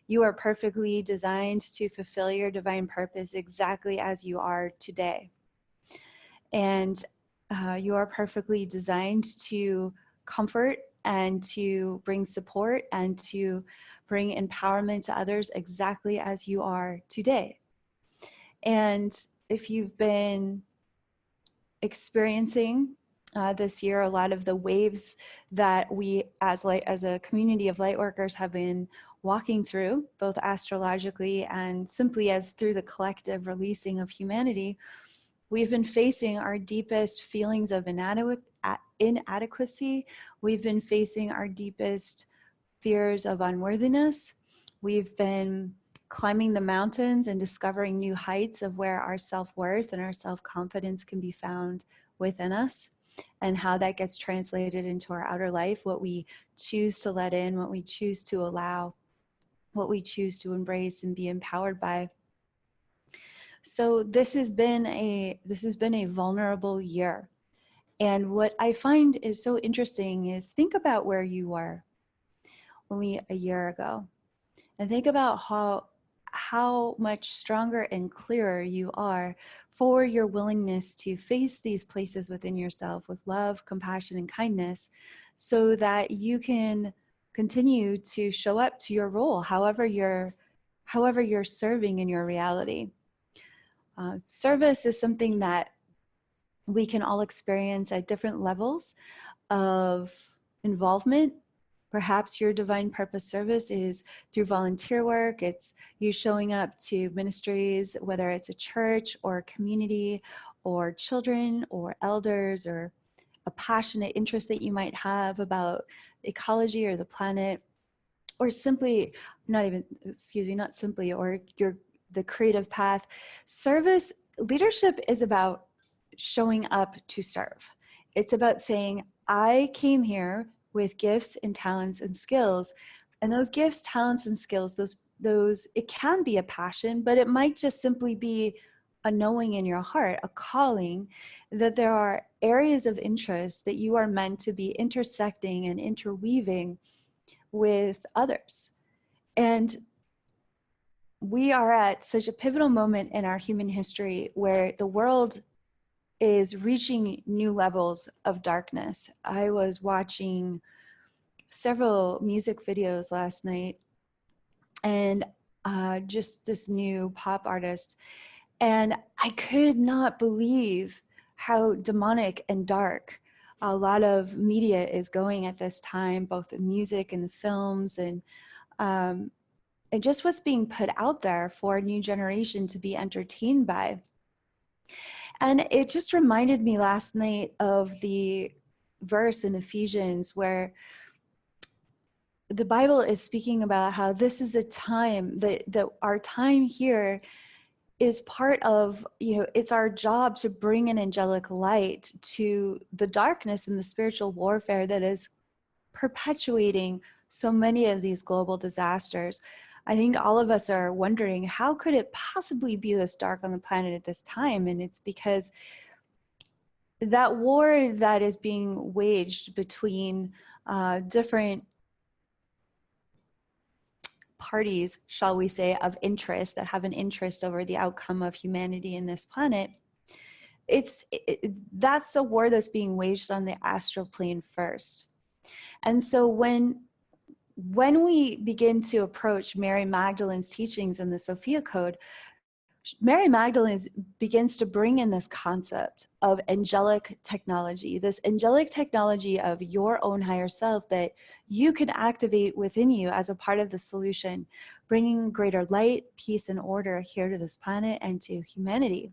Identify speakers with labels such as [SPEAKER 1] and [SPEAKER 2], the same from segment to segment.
[SPEAKER 1] You are perfectly designed to fulfill your divine purpose exactly as you are today. And you are perfectly designed to comfort and to bring support and to bring empowerment to others exactly as you are today. And if you've been experiencing this year a lot of the waves that we as a community of lightworkers have been walking through, both astrologically and simply as through the collective releasing of humanity, we've been facing our deepest feelings of inadequacy. We've been facing our deepest fears of unworthiness. We've been climbing the mountains and discovering new heights of where our self-worth and our self-confidence can be found within us, and how that gets translated into our outer life, what we choose to let in, what we choose to allow, what we choose to embrace and be empowered by. So this has been a vulnerable year. And what I find is so interesting is think about where you were only a year ago, and think about how much stronger and clearer you are for your willingness to face these places within yourself with love, compassion, and kindness, so that you can continue to show up to your role, however you're serving in your reality. Service is something that we can all experience at different levels of involvement. Perhaps your divine purpose service is through volunteer work. It's you showing up to ministries, whether it's a church or a community or children or elders, or a passionate interest that you might have about ecology or the planet, or simply the creative path. Service, leadership is about showing up to serve. It's about saying, I came here with gifts and talents and skills, and those gifts, talents, and skills, those it can be a passion, but it might just simply be a knowing in your heart, a calling, that there are areas of interest that you are meant to be intersecting and interweaving with others. And we are at such a pivotal moment in our human history where the world is reaching new levels of darkness. I was watching several music videos last night, and just this new pop artist, and I could not believe how demonic and dark a lot of media is going at this time, both the music and the films, and just what's being put out there for a new generation to be entertained by. And it just reminded me last night of the verse in Ephesians where the Bible is speaking about how this is a time that our time here is part of, it's our job to bring an angelic light to the darkness and the spiritual warfare that is perpetuating so many of these global disasters. I think all of us are wondering, how could it possibly be this dark on the planet at this time? And it's because that war that is being waged between different parties, shall we say, of interest that have an interest over the outcome of humanity in this planet, that's the war that's being waged on the astral plane first. And so when we begin to approach Mary Magdalene's teachings in the Sophia Code, Mary Magdalene begins to bring in this concept of angelic technology, this angelic technology of your own higher self that you can activate within you as a part of the solution, bringing greater light, peace, and order here to this planet and to humanity.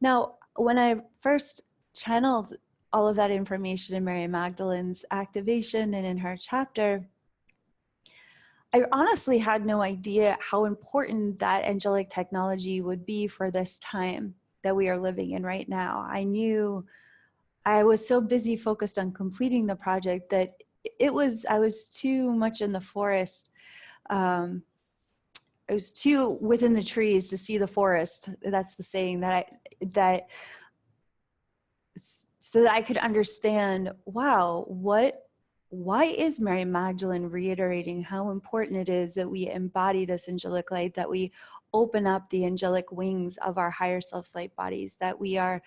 [SPEAKER 1] Now, when I first channeled all of that information in Mary Magdalene's activation and in her chapter, I honestly had no idea how important that angelic technology would be for this time that we are living in right now. I was so busy focused on completing the project that I was too much in the forest. I was too within the trees to see the forest. That's the saying so that I could understand, wow, what why is Mary Magdalene reiterating how important it is that we embody this angelic light, that we open up the angelic wings of our higher self's light bodies, that we are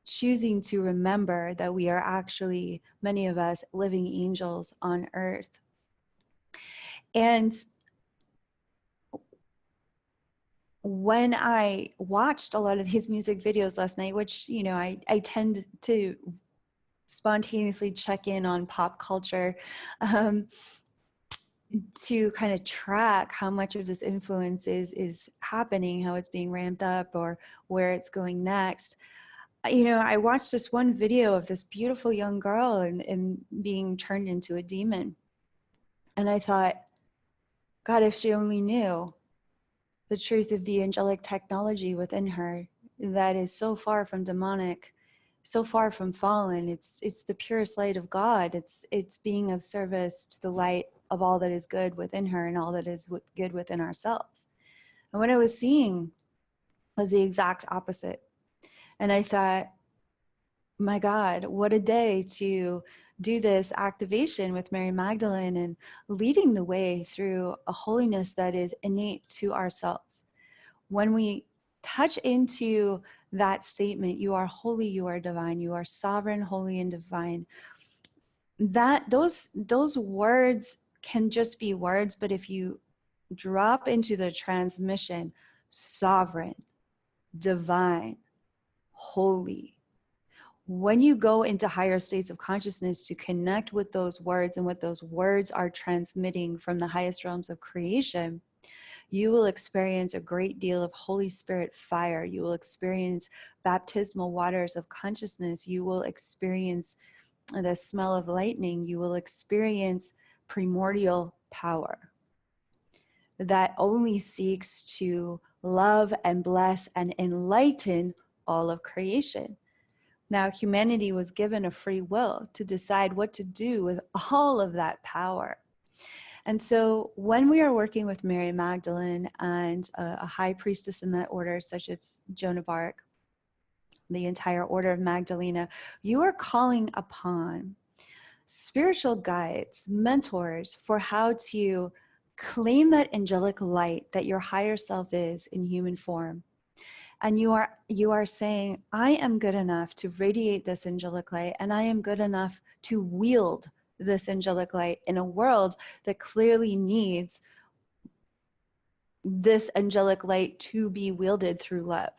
[SPEAKER 1] choosing to remember that we are actually, many of us, living angels on earth? And when I watched a lot of these music videos last night, which, you know, I tend to spontaneously check in on pop culture to kind of track how much of this influence is happening, how it's being ramped up, or where it's going next. You know, I watched this one video of this beautiful young girl and being turned into a demon. And I thought, God, if she only knew the truth of the angelic technology within her that is so far from demonic, so far from fallen. It's the purest light of God. It's being of service to the light of all that is good within her and all that is good within ourselves. And what I was seeing was the exact opposite. And I thought, my God, what a day to do this activation with Mary Magdalene and leading the way through a holiness that is innate to ourselves. When we touch into that statement, you are holy, you are divine, you are sovereign, holy, and divine, that those words can just be words, but if you drop into the transmission, sovereign, divine, holy, when you go into higher states of consciousness to connect with those words and what those words are transmitting from the highest realms of creation, you will experience a great deal of Holy Spirit fire. You will experience baptismal waters of consciousness. You will experience the smell of lightning. You will experience primordial power that only seeks to love and bless and enlighten all of creation. Now, humanity was given a free will to decide what to do with all of that power. And so when we are working with Mary Magdalene and a high priestess in that order, such as Joan of Arc, the entire Order of Magdalena, you are calling upon spiritual guides, mentors for how to claim that angelic light that your higher self is in human form. And you are saying, I am good enough to radiate this angelic light, and I am good enough to wield this angelic light in a world that clearly needs this angelic light to be wielded through love.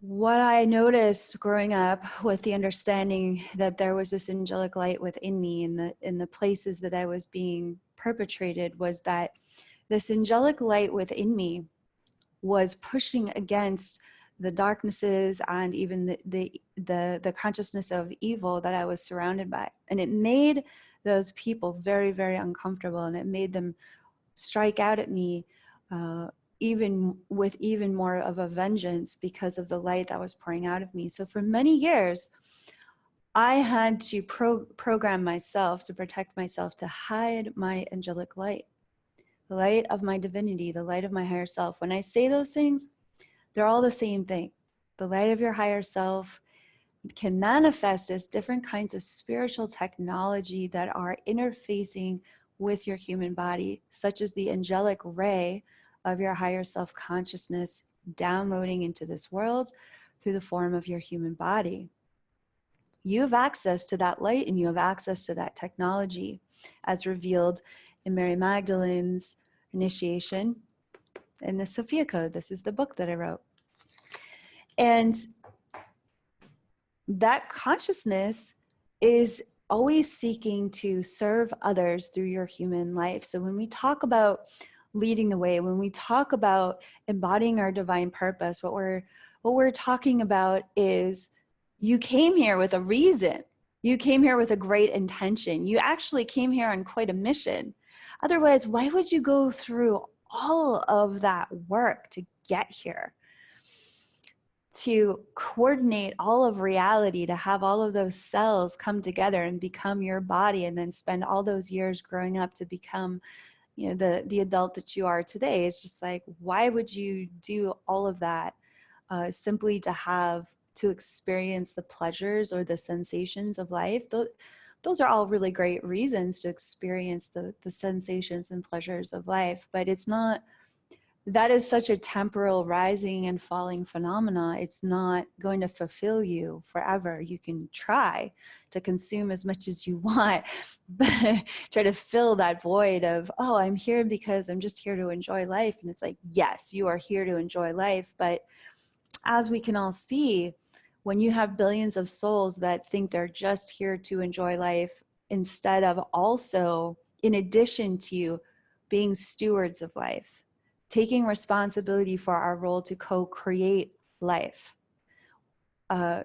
[SPEAKER 1] What I noticed growing up with the understanding that there was this angelic light within me in the places that I was being perpetrated was that this angelic light within me was pushing against the darknesses and even the consciousness of evil that I was surrounded by. And it made those people very, very uncomfortable, and it made them strike out at me even with even more of a vengeance because of the light that was pouring out of me. So for many years, I had to program myself to protect myself, to hide my angelic light, the light of my divinity, the light of my higher self. When I say those things, they're all the same thing. The light of your higher self can manifest as different kinds of spiritual technology that are interfacing with your human body, such as the angelic ray of your higher self consciousness downloading into this world through the form of your human body. You have access to that light and you have access to that technology as revealed in Mary Magdalene's initiation in the Sophia Code. This is the book that I wrote. And that consciousness is always seeking to serve others through your human life. So when we talk about leading the way, when we talk about embodying our divine purpose, what we're talking about is you came here with a reason. You came here with a great intention. You actually came here on quite a mission. Otherwise, why would you go through all of that work to get here? To coordinate all of reality, to have all of those cells come together and become your body, and then spend all those years growing up to become, you know, the adult that you are today. It's just like, why would you do all of that simply to have to experience the pleasures or the sensations of life. Those are all really great reasons to experience the sensations and pleasures of life, but it's not, that is such a temporal rising and falling phenomena. It's not going to fulfill you forever. You can try to consume as much as you want, but try to fill that void of, oh, I'm here because I'm just here to enjoy life. And it's like, yes, you are here to enjoy life. But as we can all see, when you have billions of souls that think they're just here to enjoy life, instead of also, in addition to being stewards of life, taking responsibility for our role to co-create life. The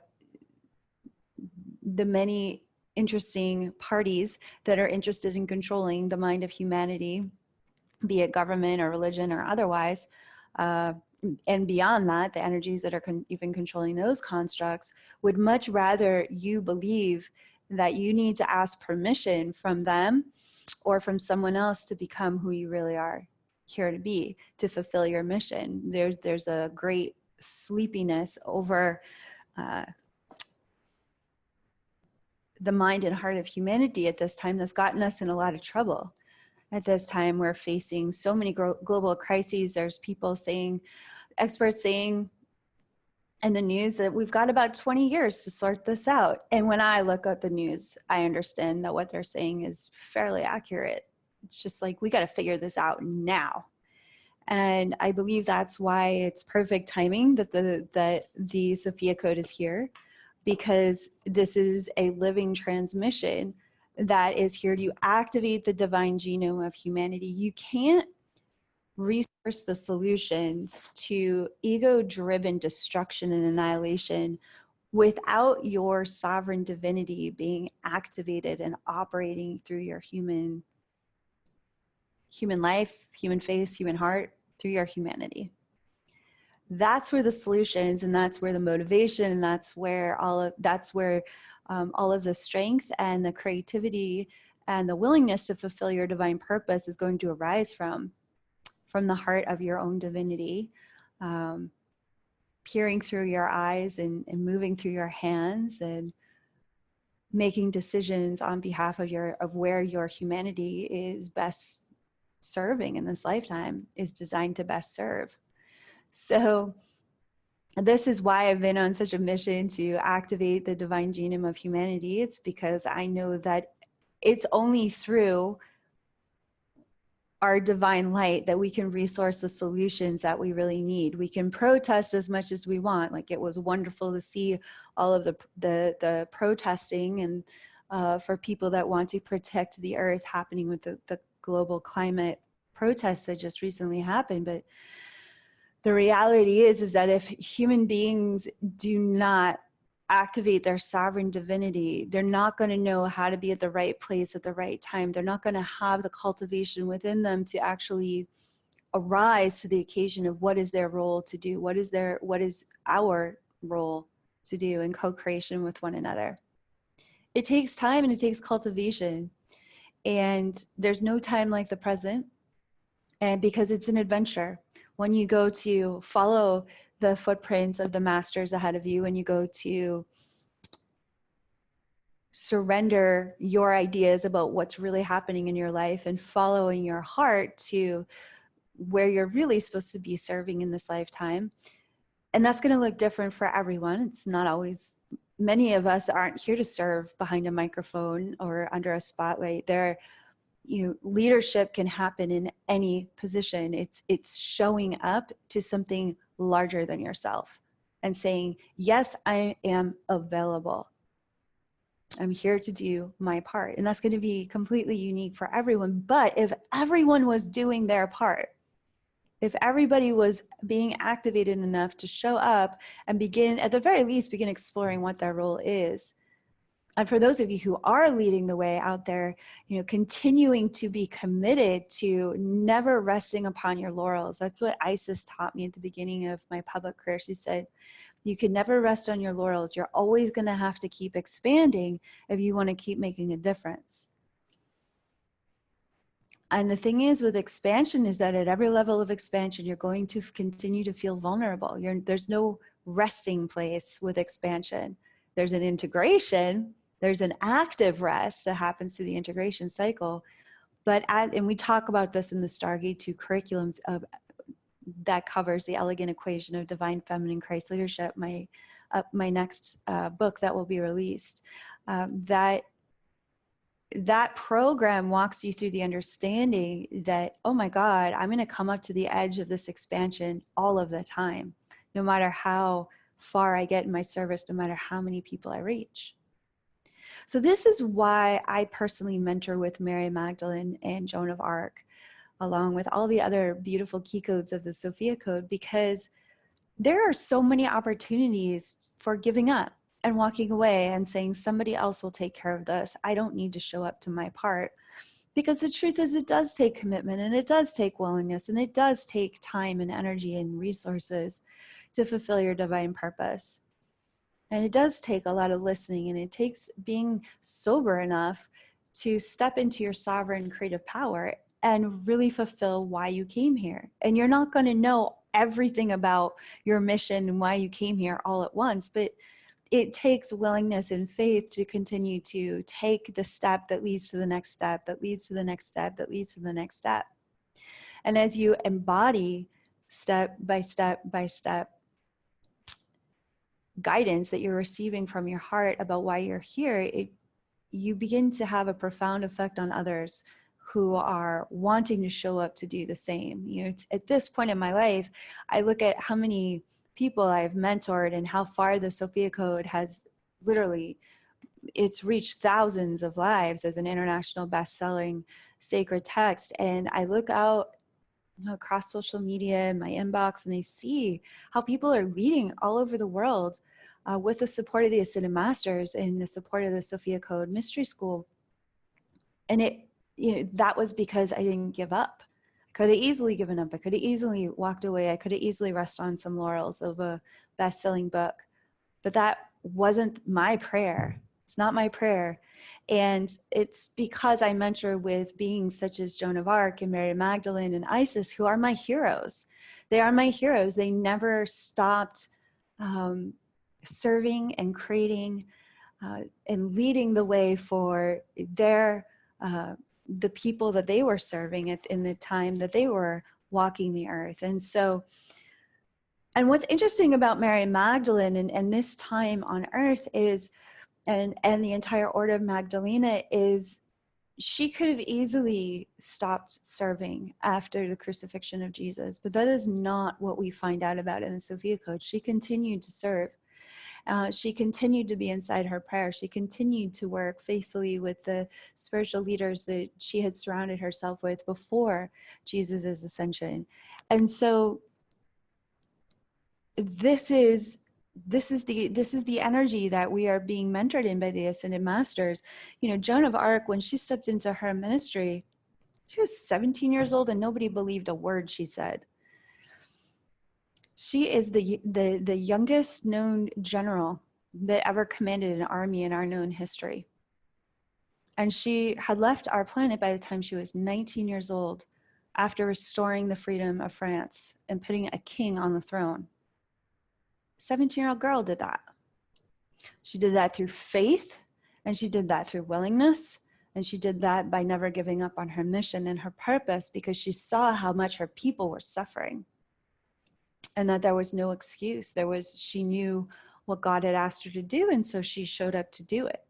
[SPEAKER 1] many interesting parties that are interested in controlling the mind of humanity, be it government or religion or otherwise, and beyond that, the energies that are even controlling those constructs, would much rather you believe that you need to ask permission from them or from someone else to become who you really are here to be, to fulfill your mission. There's a great sleepiness over the mind and heart of humanity at this time that's gotten us in a lot of trouble. At this time, we're facing so many global crises. There's people saying, experts saying in the news that we've got about 20 years to sort this out. And when I look at the news, I understand that what they're saying is fairly accurate. It's just like, we got to figure this out now. And I believe that's why it's perfect timing that the Sophia Code is here, because this is a living transmission that is here to activate the divine genome of humanity. You can't resource the solutions to ego-driven destruction and annihilation without your sovereign divinity being activated and operating through your human life, human face, human heart, through your humanity. That's where the solutions, and that's where the motivation, and that's where all of the strength and the creativity and the willingness to fulfill your divine purpose is going to arise from the heart of your own divinity, peering through your eyes and moving through your hands and making decisions on behalf of where your humanity is best serving in this lifetime, is designed to best serve. So this is why I've been on such a mission to activate the divine genome of humanity. It's because I know that it's only through our divine light that we can resource the solutions that we really need. We can protest as much as we want. Like, it was wonderful to see all of the protesting and for people that want to protect the earth happening with the global climate protests that just recently happened. But the reality is that if human beings do not activate their sovereign divinity, they're not going to know how to be at the right place at the right time. They're not going to have the cultivation within them to actually arise to the occasion of what is their role to do, what is our role to do in co-creation with one another. It takes time and it takes cultivation, and there's no time like the present, and because it's an adventure. When you go to follow the footprints of the masters ahead of you, and you go to surrender your ideas about what's really happening in your life and following your heart to where you're really supposed to be serving in this lifetime. And that's going to look different for everyone. It's not always, many of us aren't here to serve behind a microphone or under a spotlight. Leadership can happen in any position. It's showing up to something larger than yourself and saying, yes, I am available. I'm here to do my part. And that's going to be completely unique for everyone. But if everyone was doing their part, if everybody was being activated enough to show up and begin, at the very least, begin exploring what their role is. And for those of you who are leading the way out there, continuing to be committed to never resting upon your laurels. That's what Isis taught me at the beginning of my public career. She said, you can never rest on your laurels. You're always going to have to keep expanding if you want to keep making a difference. And the thing is with expansion is that at every level of expansion, you're going to continue to feel vulnerable. There's no resting place with expansion. There's an integration, there's an active rest that happens through the integration cycle. But and we talk about this in the Stargate 2 curriculum that covers the elegant equation of divine feminine Christ leadership, my next book that will be released. That program walks you through the understanding that, oh my God, I'm going to come up to the edge of this expansion all of the time, no matter how far I get in my service, no matter how many people I reach. So this is why I personally mentor with Mary Magdalene and Joan of Arc, along with all the other beautiful key codes of the Sophia code, because there are so many opportunities for giving up and walking away and saying somebody else will take care of this. I don't need to show up to my part. Because the truth is, it does take commitment, and it does take willingness, and it does take time and energy and resources to fulfill your divine purpose. And it does take a lot of listening, and it takes being sober enough to step into your sovereign creative power and really fulfill why you came here. And you're not going to know everything about your mission and why you came here all at once, but it takes willingness and faith to continue to take the step that leads to the next step, that leads to the next step, that leads to the next step. And as you embody step by step by step guidance that you're receiving from your heart about why you're here, you begin to have a profound effect on others who are wanting to show up to do the same. You know, at this point in my life, I look at how many people I've mentored and how far the Sophia Code has literally, it's reached thousands of lives as an international best-selling sacred text. And I look out, you know, across social media and my inbox, and I see how people are leading all over the world with the support of the Ascended Masters and the support of the Sophia Code Mystery School. And that was because I didn't give up. Could have easily given up. I could have easily walked away. I could have easily rested on some laurels of a best-selling book. But that wasn't my prayer. It's not my prayer. And it's because I mentor with beings such as Joan of Arc and Mary Magdalene and Isis, who are my heroes. They are my heroes. They never stopped serving and creating and leading the way for the people that they were serving in the time that they were walking the earth. And so, and what's interesting about Mary Magdalene and this time on earth is, and the entire Order of Magdalena, is she could have easily stopped serving after the crucifixion of Jesus, but that is not what we find out about in the Sophia Code. She continued to serve. She continued to be inside her prayer. She continued to work faithfully with the spiritual leaders that she had surrounded herself with before Jesus's ascension. And so this is the energy that we are being mentored in by the Ascended Masters. You know, Joan of Arc, when she stepped into her ministry, she was 17 years old and nobody believed a word she said. She is the youngest known general that ever commanded an army in our known history. And she had left our planet by the time she was 19 years old, after restoring the freedom of France and putting a king on the throne. 17-year-old girl did that. She did that through faith, and she did that through willingness, and she did that by never giving up on her mission and her purpose, because she saw how much her people were suffering. And that there was no excuse. She knew what God had asked her to do, and so she showed up to do it.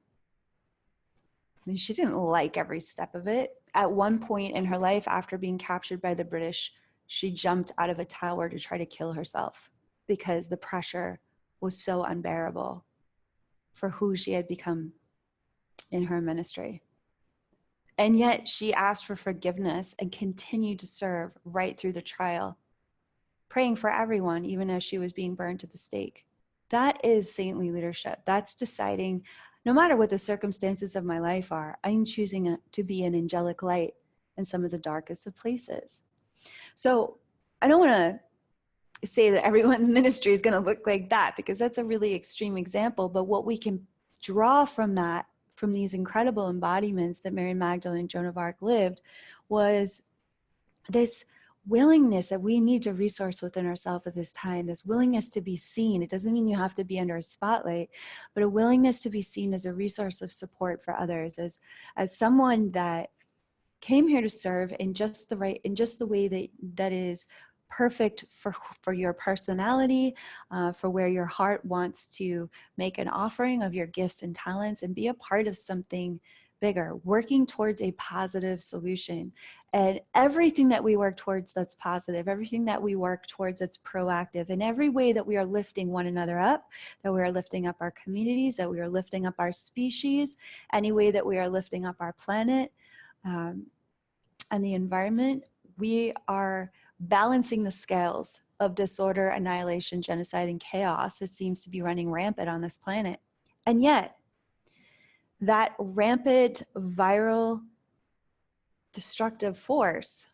[SPEAKER 1] And she didn't like every step of it. At one point in her life, after being captured by the British, she jumped out of a tower to try to kill herself because the pressure was so unbearable for who she had become in her ministry. And yet she asked for forgiveness and continued to serve right through the trial, praying for everyone, even as she was being burned to the stake. That is saintly leadership. That's deciding, no matter what the circumstances of my life are, I'm choosing to be an angelic light in some of the darkest of places. So I don't want to say that everyone's ministry is going to look like that, because that's a really extreme example. But what we can draw from that, from these incredible embodiments that Mary Magdalene and Joan of Arc lived, was this willingness that we need to resource within ourselves at this time, this willingness to be seen. It doesn't mean you have to be under a spotlight, but a willingness to be seen as a resource of support for others, as someone that came here to serve in just the way that is perfect for your personality, for where your heart wants to make an offering of your gifts and talents and be a part of something bigger, working towards a positive solution. And everything that we work towards that's positive, everything that we work towards that's proactive, in every way that we are lifting one another up, that we are lifting up our communities, that we are lifting up our species, any way that we are lifting up our planet, and the environment, we are balancing the scales of disorder, annihilation, genocide, and chaos that seems to be running rampant on this planet. And yet, that rampant, viral, destructive force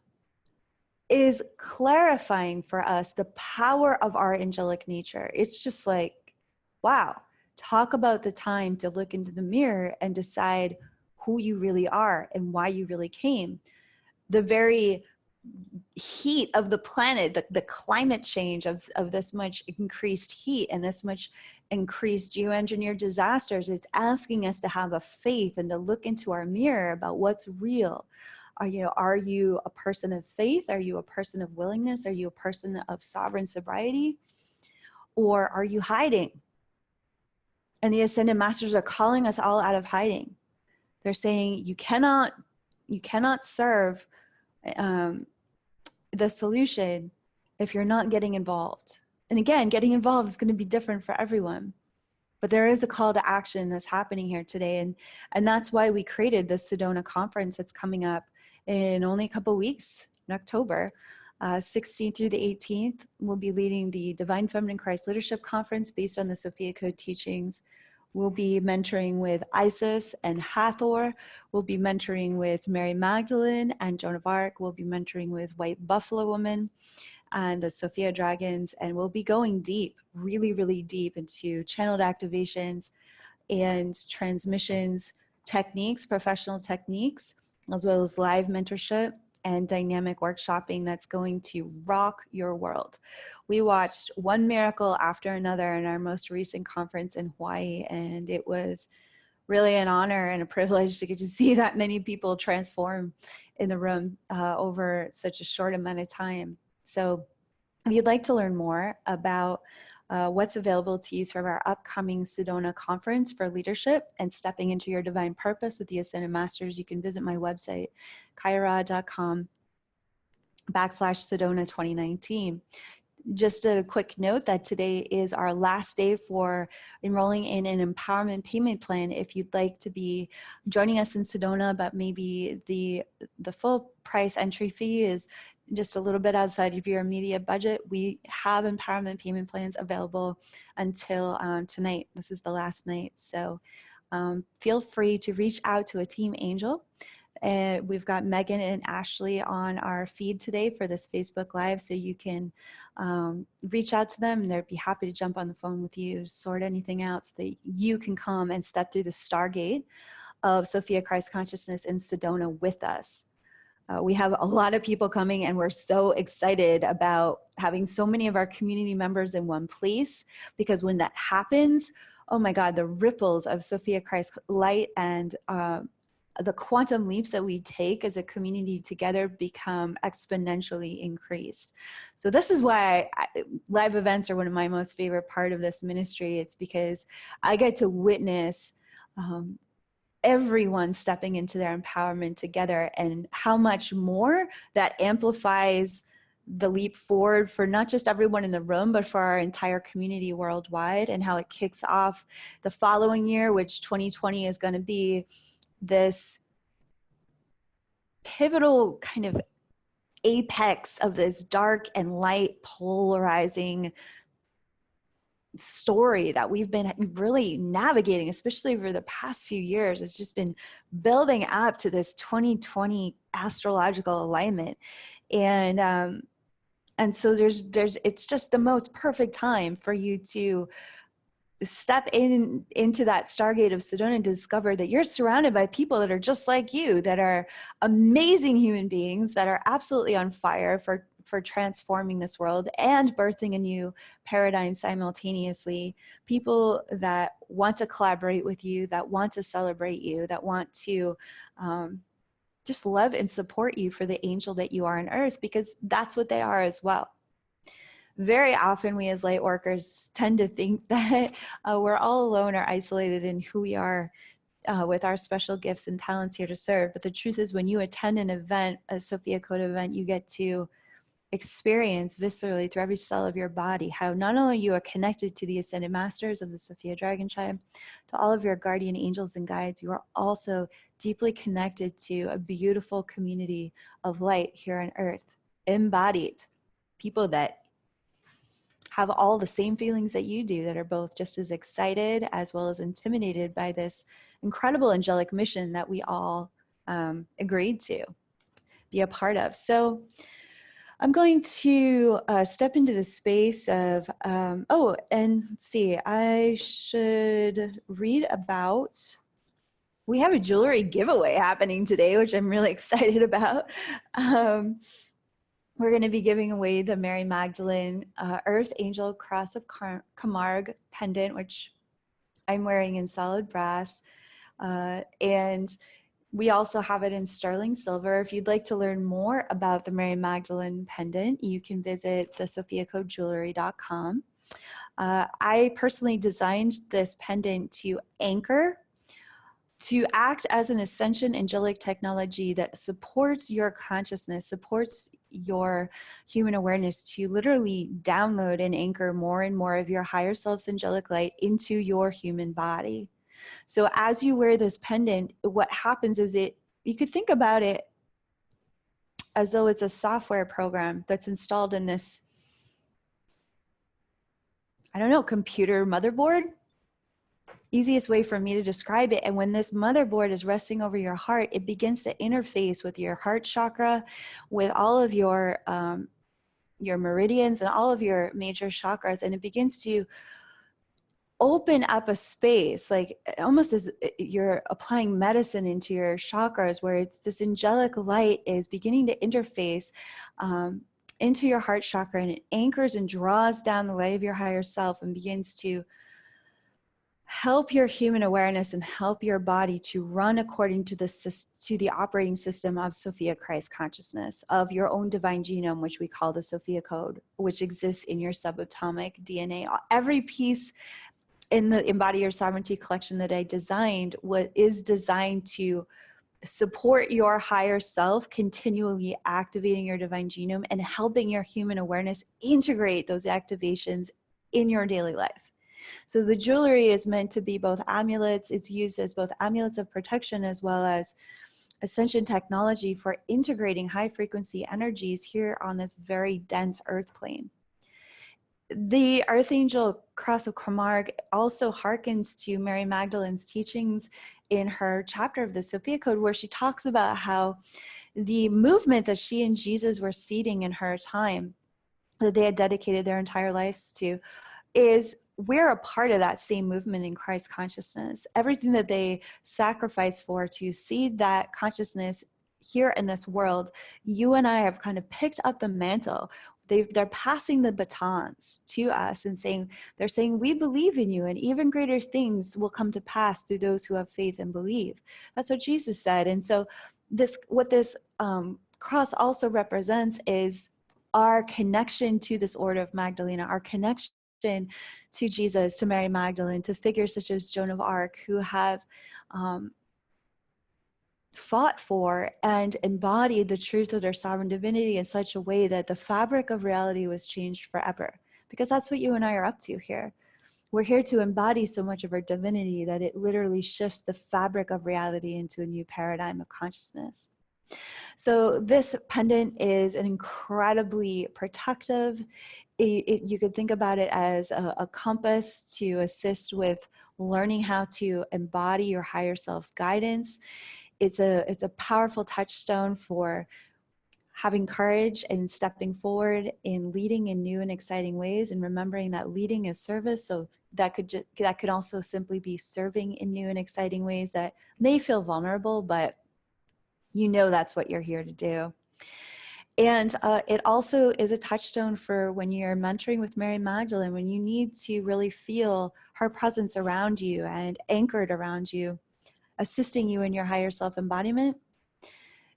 [SPEAKER 1] is clarifying for us the power of our angelic nature. It's just like, wow, talk about the time to look into the mirror and decide who you really are and why you really came. The very heat of the planet, the climate change of this much increased heat and this much increased geoengineered disasters, it's asking us to have a faith and to look into our mirror about what's real. Are you a person of faith? Are you a person of willingness? Are you a person of sovereign sobriety? Or are you hiding? And the Ascended Masters are calling us all out of hiding. They're saying you cannot serve the solution if you're not getting involved. And again, getting involved is going to be different for everyone. But there is a call to action that's happening here today. And that's why we created this Sedona conference that's coming up in only a couple weeks in October. 16th through the 18th, we'll be leading the Divine Feminine Christ Leadership Conference based on the Sophia Code teachings. We'll be mentoring with Isis and Hathor. We'll be mentoring with Mary Magdalene and Joan of Arc. We'll be mentoring with White Buffalo Woman and the Sophia Dragons. And we'll be going deep, really, really deep into channeled activations and transmissions techniques, professional techniques, as well as live mentorship and dynamic workshopping that's going to rock your world. We watched one miracle after another in our most recent conference in Hawaii, and it was really an honor and a privilege to get to see that many people transform in the room over such a short amount of time. So if you'd like to learn more about what's available to you through our upcoming Sedona conference for leadership and stepping into your divine purpose with the Ascended Masters, you can visit my website, kaiara.com/Sedona 2019. Just a quick note that today is our last day for enrolling in an empowerment payment plan. If you'd like to be joining us in Sedona, but maybe the full price entry fee is just a little bit outside of your immediate budget, we have empowerment payment plans available until tonight. This is the last night. So feel free to reach out to a team angel. And we've got Megan and Ashley on our feed today for this Facebook Live, so you can reach out to them and they'd be happy to jump on the phone with you, sort anything out so that you can come and step through the Stargate of Sophia Christ Consciousness in Sedona with us. We have a lot of people coming, and we're so excited about having so many of our community members in one place, because when that happens, oh my God, the ripples of Sophia Christ light and the quantum leaps that we take as a community together become exponentially increased. So this is why live events are one of my most favorite part of this ministry. It's because I get to witness everyone stepping into their empowerment together, and how much more that amplifies the leap forward for not just everyone in the room, but for our entire community worldwide, and how it kicks off the following year, which 2020 is going to be this pivotal kind of apex of this dark and light polarizing story that we've been really navigating, especially over the past few years. It's just been building up to this 2020 astrological alignment. And so it's just the most perfect time for you to step into that Stargate of Sedona and discover that you're surrounded by people that are just like you, that are amazing human beings, that are absolutely on fire for transforming this world and birthing a new paradigm simultaneously. People that want to collaborate with you, that want to celebrate you, that want to just love and support you for the angel that you are on earth, because that's what they are as well. Very often we as light workers tend to think that we're all alone or isolated in who we are with our special gifts and talents here to serve. But the truth is, when you attend an event, a Sophia Code event, you get to experience viscerally through every cell of your body how not only you are connected to the ascended masters of the Sophia Dragon Tribe, to all of your guardian angels and guides, you are also deeply connected to a beautiful community of light here on earth, embodied people that have all the same feelings that you do, that are both just as excited as well as intimidated by this incredible angelic mission that we all agreed to be a part of. So I'm going to step into the space of, oh, and let's see, I should read about, we have a jewelry giveaway happening today, which I'm really excited about. We're going to be giving away the Mary Magdalene Earth Angel Cross of Camargue pendant, which I'm wearing in solid brass. And we also have it in sterling silver. If you'd like to learn more about the Mary Magdalene pendant, you can visit thesophiacodejewelry.com. I personally designed this pendant to anchor, to act as an ascension angelic technology that supports your consciousness, supports your human awareness, to literally download and anchor more and more of your higher self's angelic light into your human body. So as you wear this pendant, what happens is you could think about it as though it's a software program that's installed in this, I don't know, computer motherboard. Easiest way for me to describe it. And when this motherboard is resting over your heart, it begins to interface with your heart chakra, with all of your meridians and all of your major chakras, and it begins to open up a space, like almost as you're applying medicine into your chakras, where it's this angelic light is beginning to interface into your heart chakra, and it anchors and draws down the light of your higher self and begins to help your human awareness and help your body to run according to the operating system of Sophia Christ consciousness, of your own divine genome, which we call the Sophia Code, which exists in your subatomic DNA. Every piece in the Embody Your Sovereignty collection that I designed is designed to support your higher self, continually activating your divine genome and helping your human awareness integrate those activations in your daily life. So the jewelry is meant to be both amulets. It's used as both amulets of protection as well as ascension technology for integrating high frequency energies here on this very dense earth plane. The Archangel Cross of Camargue also harkens to Mary Magdalene's teachings in her chapter of the Sophia Code, where she talks about how the movement that she and Jesus were seeding in her time, that they had dedicated their entire lives to, is we're a part of that same movement in Christ consciousness. Everything that they sacrifice for to seed that consciousness here in this world, you and I have kind of picked up the mantle. They're passing the batons to us and they're saying, we believe in you, and even greater things will come to pass through those who have faith and believe. That's what Jesus said. And so what this cross also represents is our connection to this Order of Magdalena, our connection to Jesus, to Mary Magdalene, to figures such as Joan of Arc, who have fought for and embodied the truth of their sovereign divinity in such a way that the fabric of reality was changed forever. Because that's what you and I are up to here. We're here to embody so much of our divinity that it literally shifts the fabric of reality into a new paradigm of consciousness. So this pendant is an incredibly protective, you could think about it as a compass to assist with learning how to embody your higher self's guidance. It's a powerful touchstone for having courage and stepping forward in leading in new and exciting ways, and remembering that leading is service. So that could also simply be serving in new and exciting ways that may feel vulnerable, but you know that's what you're here to do. And it also is a touchstone for when you're mentoring with Mary Magdalene, when you need to really feel her presence around you and anchored around you, assisting you in your higher self embodiment.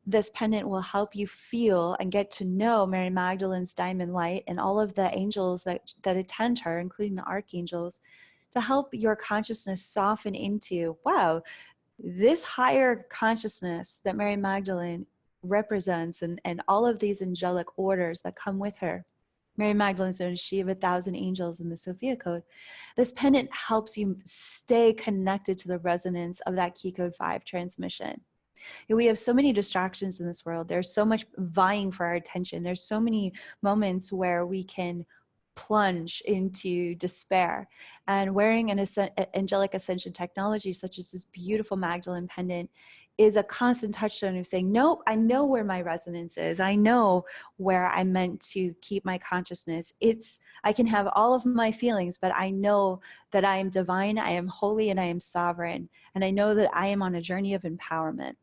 [SPEAKER 1] This pendant will help you feel and get to know Mary Magdalene's diamond light and all of the angels that attend her, including the archangels, to help your consciousness soften into, wow, this higher consciousness that Mary Magdalene represents, and all of these angelic orders that come with her. Mary Magdalene is known as she of 1,000 angels in the Sophia code. This pendant helps you stay connected to the resonance of that key code 5 transmission. We have so many distractions in this world. There's so much vying for our attention. There's so many moments where we can plunge into despair, and wearing an angelic ascension technology such as this beautiful Magdalene pendant is a constant touchstone of saying, no, I know where my resonance is. I know where I'm meant to keep my consciousness. I can have all of my feelings, but I know that I am divine, I am holy, and I am sovereign. And I know that I am on a journey of empowerment.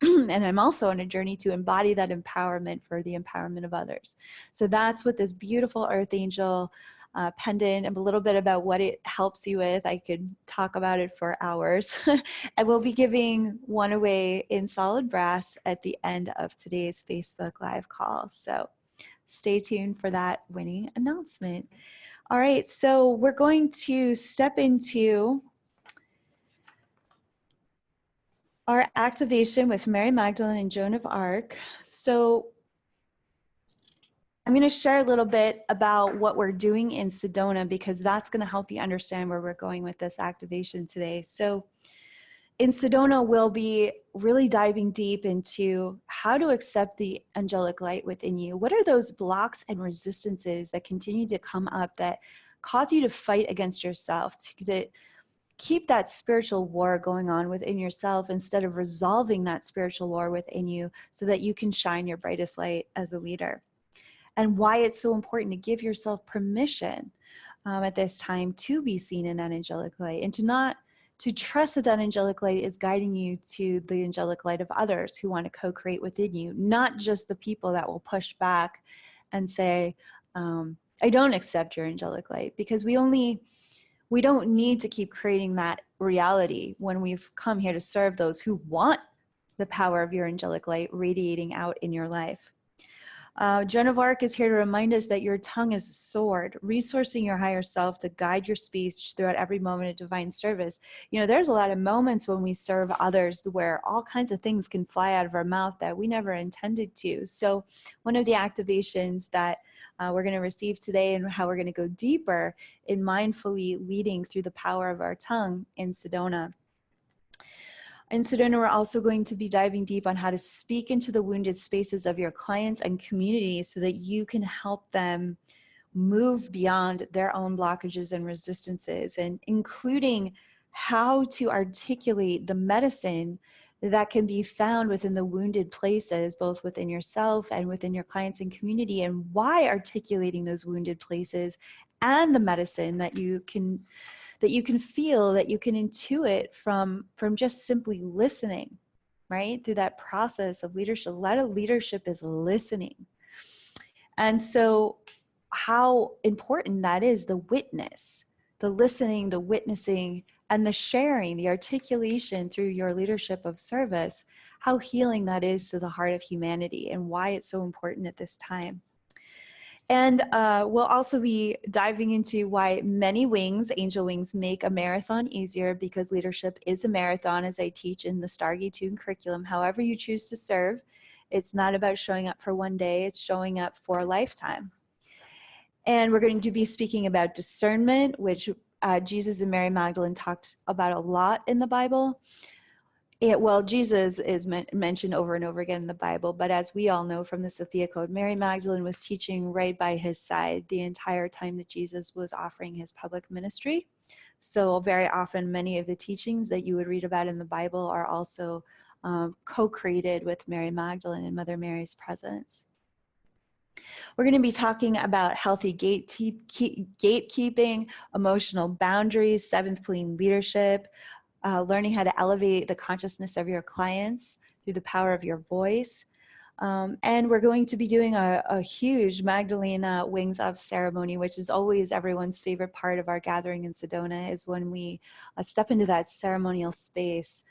[SPEAKER 1] And I'm also on a journey to embody that empowerment for the empowerment of others. So that's what this beautiful Earth Angel pendant, and a little bit about what it helps you with. I could talk about it for hours. I will be giving one away in solid brass at the end of today's Facebook Live call. So stay tuned for that winning announcement. All right, so we're going to step into our activation with Mary Magdalene and Joan of Arc. So I'm going to share a little bit about what we're doing in Sedona, because that's going to help you understand where we're going with this activation today. So in Sedona, we'll be really diving deep into how to accept the angelic light within you. What are those blocks and resistances that continue to come up that cause you to fight against yourself, to keep that spiritual war going on within yourself instead of resolving that spiritual war within you so that you can shine your brightest light as a leader? And why it's so important to give yourself permission at this time to be seen in that angelic light, and to trust that that angelic light is guiding you to the angelic light of others who want to co-create within you, not just the people that will push back and say, I don't accept your angelic light, because we don't need to keep creating that reality when we've come here to serve those who want the power of your angelic light radiating out in your life. Joan of Arc is here to remind us that your tongue is a sword, resourcing your higher self to guide your speech throughout every moment of divine service. You know, there's a lot of moments when we serve others where all kinds of things can fly out of our mouth that we never intended to. So one of the activations that we're going to receive today, and how we're going to go deeper in mindfully leading through the power of our tongue in Sedona. In Sedona, we're also going to be diving deep on how to speak into the wounded spaces of your clients and communities so that you can help them move beyond their own blockages and resistances, and including how to articulate the medicine that can be found within the wounded places, both within yourself and within your clients and community, and why articulating those wounded places and the medicine that you can feel, that you can intuit from just simply listening, right? Through that process of leadership. A lot of leadership is listening. And so how important that is, the witness, the listening, the witnessing, and the sharing, the articulation through your leadership of service, how healing that is to the heart of humanity, and why it's so important at this time. And we'll also be diving into why many wings, angel wings, make a marathon easier, because leadership is a marathon, as I teach in the Stargate Tune curriculum. However you choose to serve, it's not about showing up for one day, it's showing up for a lifetime. And we're going to be speaking about discernment, which Jesus and Mary Magdalene talked about a lot in the Bible. Jesus is mentioned over and over again in the Bible, but as we all know from the Sophia Code, Mary Magdalene was teaching right by his side the entire time that Jesus was offering his public ministry. So very often, many of the teachings that you would read about in the Bible are also co-created with Mary Magdalene and Mother Mary's presence. We're going to be talking about healthy gatekeeping, emotional boundaries, seventh plane leadership, learning how to elevate the consciousness of your clients through the power of your voice, And we're going to be doing a huge Magdalena Wings Up ceremony, which is always everyone's favorite part of our gathering in Sedona, is when we step into that ceremonial space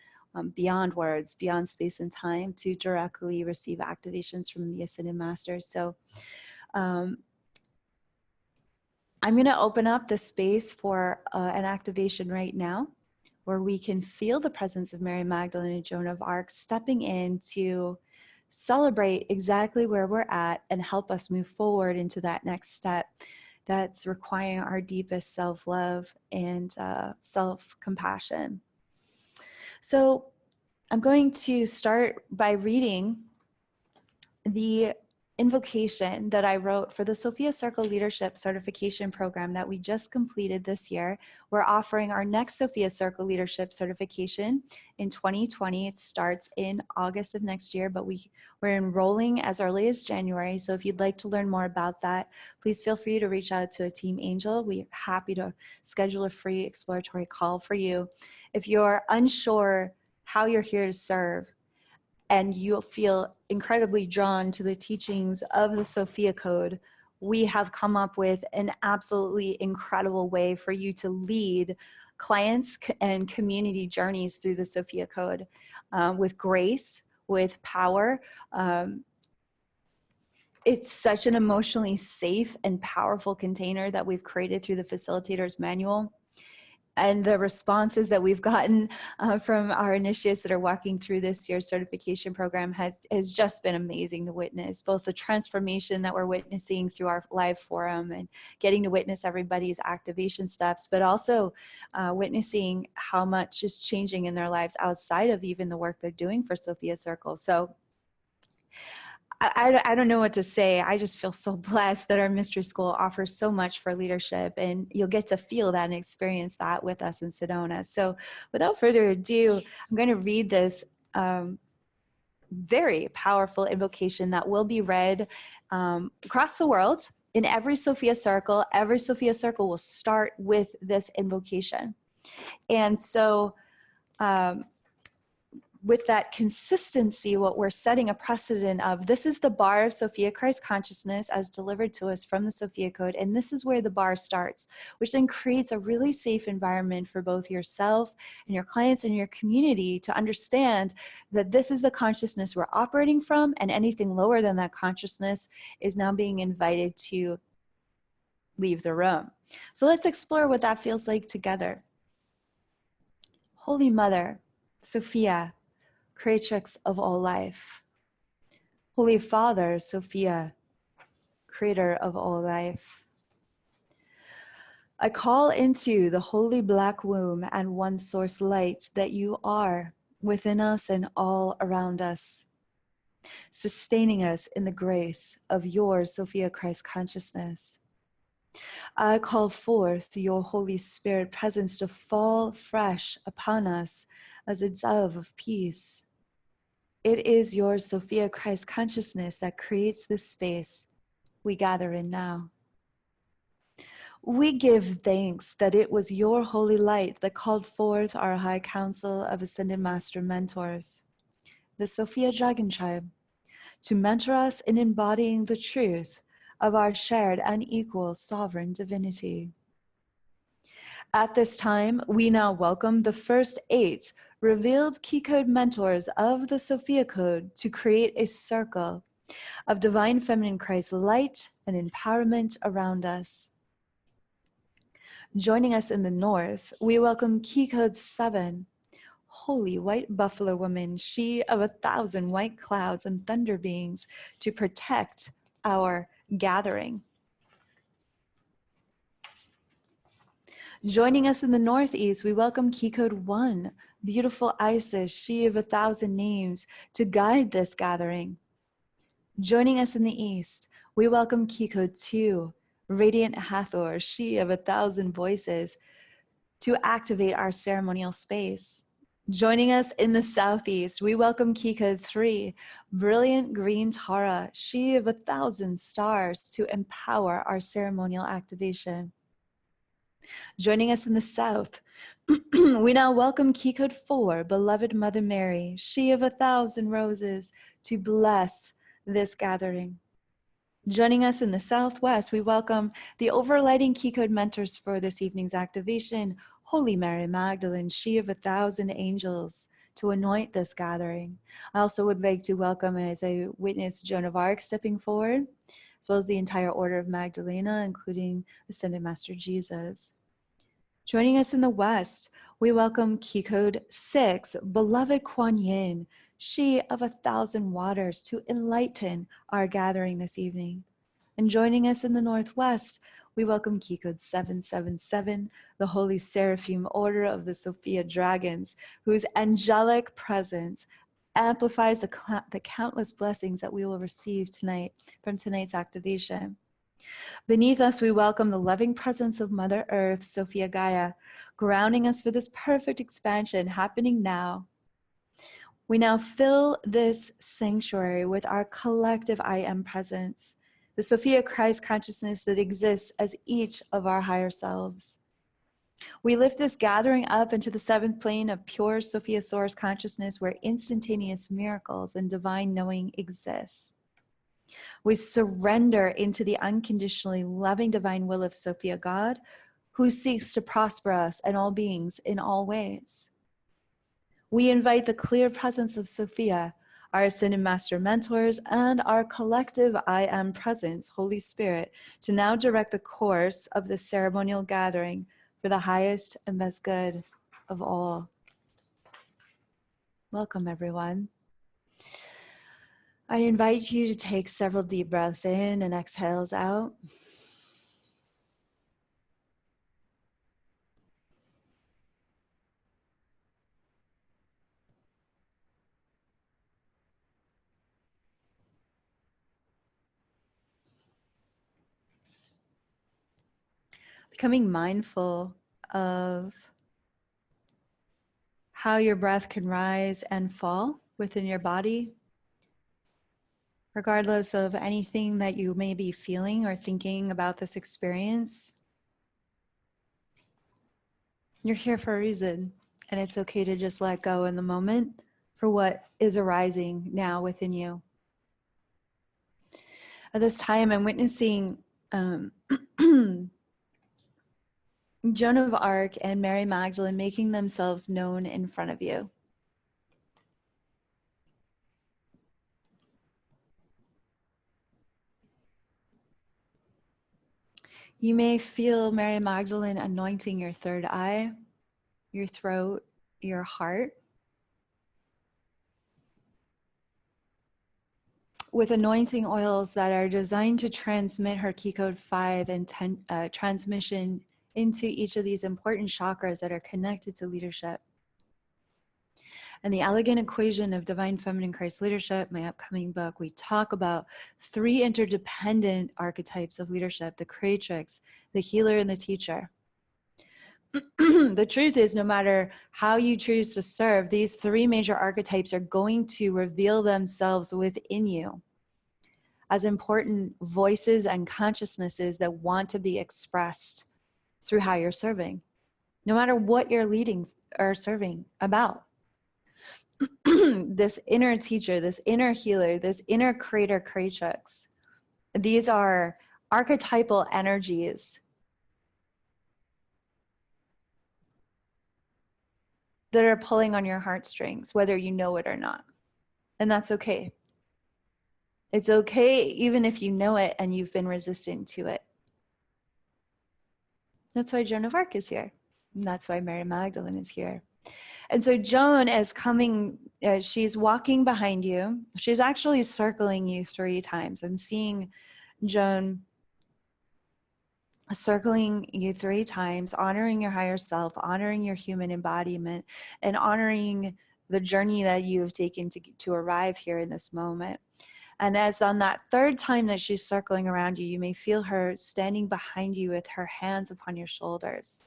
[SPEAKER 1] beyond words, beyond space and time, to directly receive activations from the Ascended Masters. So I'm going to open up the space for an activation right now, where we can feel the presence of Mary Magdalene and Joan of Arc stepping in to celebrate exactly where we're at and help us move forward into that next step that's requiring our deepest self-love and self-compassion. So I'm going to start by reading the invocation that I wrote for the Sophia Circle Leadership Certification Program that we just completed this year. We're offering our next Sophia Circle Leadership Certification in 2020. It starts in August of next year, but we're enrolling as early as January. So if you'd like to learn more about that, please feel free to reach out to a Team Angel. We're happy to schedule a free exploratory call for you. If you're unsure how you're here to serve, and you'll feel incredibly drawn to the teachings of the Sophia Code, we have come up with an absolutely incredible way for you to lead clients and community journeys through the Sophia Code with grace, with power. It's such an emotionally safe and powerful container that we've created through the Facilitator's Manual. And the responses that we've gotten from our initiates that are walking through this year's certification program has just been amazing to witness, both the transformation that we're witnessing through our live forum and getting to witness everybody's activation steps, but also witnessing how much is changing in their lives outside of even the work they're doing for Sophia Circle. So I don't know what to say. I just feel so blessed that our mystery school offers so much for leadership, and you'll get to feel that and experience that with us in Sedona. So without further ado, I'm going to read this very powerful invocation that will be read across the world in every Sophia Circle. Every Sophia Circle will start with this invocation. And so with that consistency, what we're setting a precedent of, this is the bar of Sophia Christ consciousness as delivered to us from the Sophia Code. And this is where the bar starts, which then creates a really safe environment for both yourself and your clients and your community to understand that this is the consciousness we're operating from, and anything lower than that consciousness is now being invited to leave the room. So let's explore what that feels like together. Holy Mother, Sophia, creatrix of all life. Holy Father, Sophia, creator of all life. I call into the holy black womb and one source light that you are within us and all around us, sustaining us in the grace of your Sophia Christ consciousness. I call forth your Holy Spirit presence to fall fresh upon us as a dove of peace. It is your Sophia Christ consciousness that creates this space we gather in now. We give thanks that it was your holy light that called forth our High Council of Ascended Master Mentors, the Sophia Dragon Tribe, to mentor us in embodying the truth of our shared and equal sovereign divinity. At this time, we now welcome the first 8 revealed key code mentors of the Sophia Code to create a circle of divine feminine Christ light and empowerment around us. Joining us in the north, we welcome key code 7, Holy White Buffalo Woman, she of 1,000 white clouds and thunder beings, to protect our gathering. Joining us in the northeast, we welcome key code 1, beautiful Isis, she of 1,000 names, to guide this gathering. Joining us in the east, we welcome key code 2, Radiant Hathor, she of 1,000 voices, to activate our ceremonial space. Joining us in the southeast, we welcome key code 3, Brilliant Green Tara, she of 1,000 stars, to empower our ceremonial activation. Joining us in the south, we now welcome key code 4, Beloved Mother Mary, she of 1,000 roses, to bless this gathering. Joining us in the Southwest, we welcome the overlighting key code mentors for this evening's activation, Holy Mary Magdalene, she of 1,000 angels, to anoint this gathering. I also would like to welcome, as I witness Joan of Arc stepping forward, as well as the entire Order of Magdalena, including Ascended Master Jesus. Joining us in the West, we welcome key code 6, beloved Kuan Yin, she of 1,000 waters, to enlighten our gathering this evening. And joining us in the Northwest, we welcome key code 777, the Holy Seraphim Order of the Sophia Dragons, whose angelic presence amplifies the countless blessings that we will receive tonight from tonight's activation. Beneath us, we welcome the loving presence of Mother Earth, Sophia Gaia, grounding us for this perfect expansion happening now. We now fill this sanctuary with our collective I Am presence, the Sophia Christ consciousness that exists as each of our higher selves. We lift this gathering up into the 7th plane of pure Sophia Source consciousness, where instantaneous miracles and divine knowing exists. We surrender into the unconditionally loving divine will of Sophia God, who seeks to prosper us and all beings in all ways. We invite the clear presence of Sophia, our Ascended Master mentors, and our collective I Am presence, Holy Spirit, to now direct the course of this ceremonial gathering for the highest and best good of all. Welcome, everyone. I invite you to take several deep breaths in and exhales out. Becoming mindful of how your breath can rise and fall within your body, regardless of anything that you may be feeling or thinking about this experience. You're here for a reason, and it's okay to just let go in the moment for what is arising now within you. At this time, I'm witnessing Joan of Arc and Mary Magdalene making themselves known in front of you. You may feel Mary Magdalene anointing your third eye, your throat, your heart, with anointing oils that are designed to transmit her key code 5 and 10 transmission into each of these important chakras that are connected to leadership. And the Elegant Equation of Divine Feminine Christ Leadership, my upcoming book, we talk about 3 interdependent archetypes of leadership: the creatrix, the healer, and the teacher. The truth is, no matter how you choose to serve, these 3 major archetypes are going to reveal themselves within you as important voices and consciousnesses that want to be expressed through how you're serving, no matter what you're leading or serving about. This inner teacher, this inner healer, this inner creator, creatrix, these are archetypal energies that are pulling on your heartstrings, whether you know it or not. And that's okay. It's okay even if you know it and you've been resistant to it. That's why Joan of Arc is here. And that's why Mary Magdalene is here. And so Joan is coming, she's walking behind you. She's actually circling you 3 times. I'm seeing Joan circling you 3 times, honoring your higher self, honoring your human embodiment, and honoring the journey that you have taken to arrive here in this moment. And as on that 3rd time that she's circling around you, you may feel her standing behind you with her hands upon your shoulders.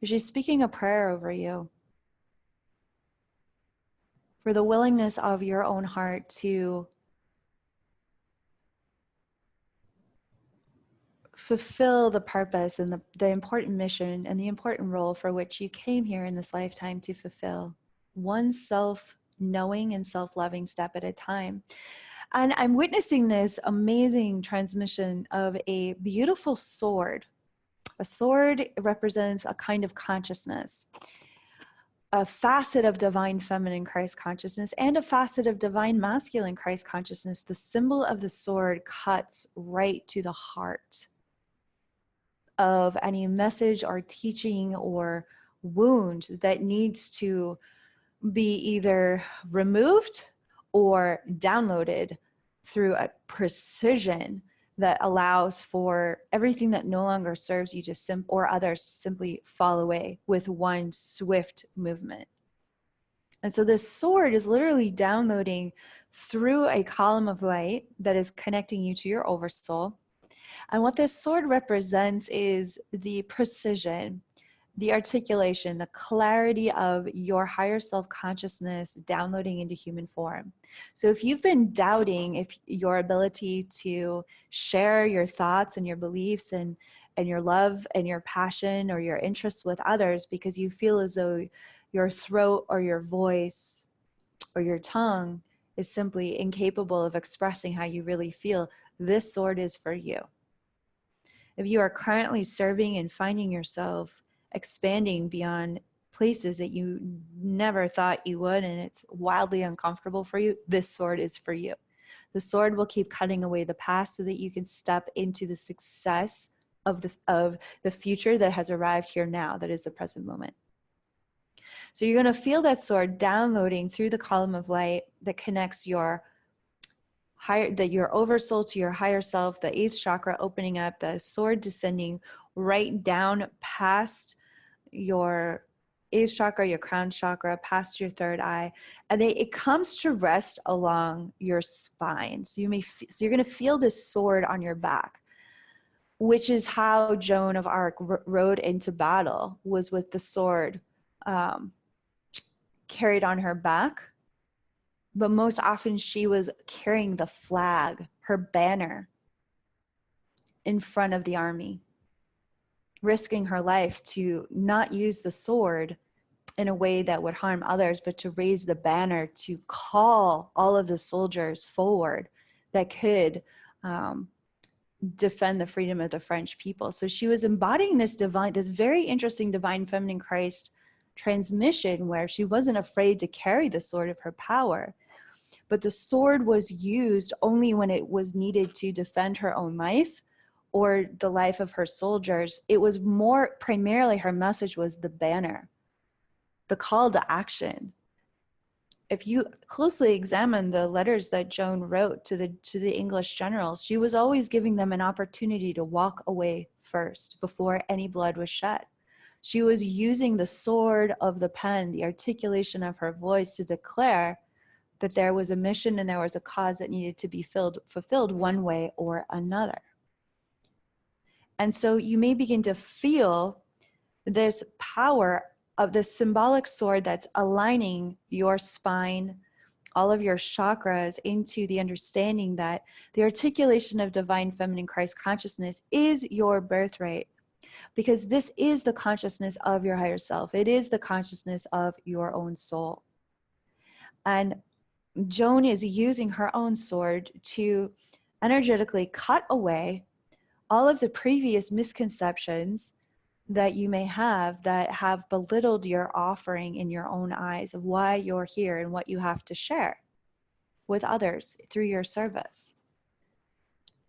[SPEAKER 1] She's speaking a prayer over you for the willingness of your own heart to fulfill the purpose and the important mission and the important role for which you came here in this lifetime to fulfill. Oneself knowing and self-loving step at a time. And I'm witnessing this amazing transmission of a beautiful sword. A sword represents a kind of consciousness, a facet of divine feminine Christ consciousness and a facet of divine masculine Christ consciousness. The symbol of the sword cuts right to the heart of any message or teaching or wound that needs to be either removed or downloaded through a precision that allows for everything that no longer serves you to or others to simply fall away with one swift movement. And so this sword is literally downloading through a column of light that is connecting you to your oversoul. And what this sword represents is the precision, the articulation, the clarity of your higher self-consciousness downloading into human form. So if you've been doubting if your ability to share your thoughts and your beliefs and your love and your passion or your interests with others because you feel as though your throat or your voice or your tongue is simply incapable of expressing how you really feel, this sword is for you. If you are currently serving and finding yourself expanding beyond places that you never thought you would, and it's wildly uncomfortable for you, this sword is for you. The sword will keep cutting away the past so that you can step into the success of the future that has arrived here now, that is the present moment. So you're going to feel that sword downloading through the column of light that connects your oversoul to your higher self, the 8th chakra opening up, the sword descending right down past your 8th chakra, your crown chakra, past your 3rd eye, and it comes to rest along your spine. So you're going to feel this sword on your back, which is how Joan of Arc rode into battle, was with the sword carried on her back. But most often she was carrying the flag, her banner, in front of the army, risking her life to not use the sword in a way that would harm others, but to raise the banner to call all of the soldiers forward that could defend the freedom of the French people. So she was embodying this very interesting divine feminine Christ transmission where she wasn't afraid to carry the sword of her power. But the sword was used only when it was needed to defend her own life or the life of her soldiers. It was more primarily, her message was the banner, the call to action. If you closely examine the letters that Joan wrote to the English generals, she was always giving them an opportunity to walk away first before any blood was shed. She was using the sword of the pen, the articulation of her voice, to declare that there was a mission and there was a cause that needed to be fulfilled one way or another. And so you may begin to feel this power of this symbolic sword that's aligning your spine, all of your chakras, into the understanding that the articulation of divine feminine Christ consciousness is your birthright, because this is the consciousness of your higher self. It is the consciousness of your own soul. And Joan is using her own sword to energetically cut away all of the previous misconceptions that you may have that have belittled your offering in your own eyes of why you're here and what you have to share with others through your service.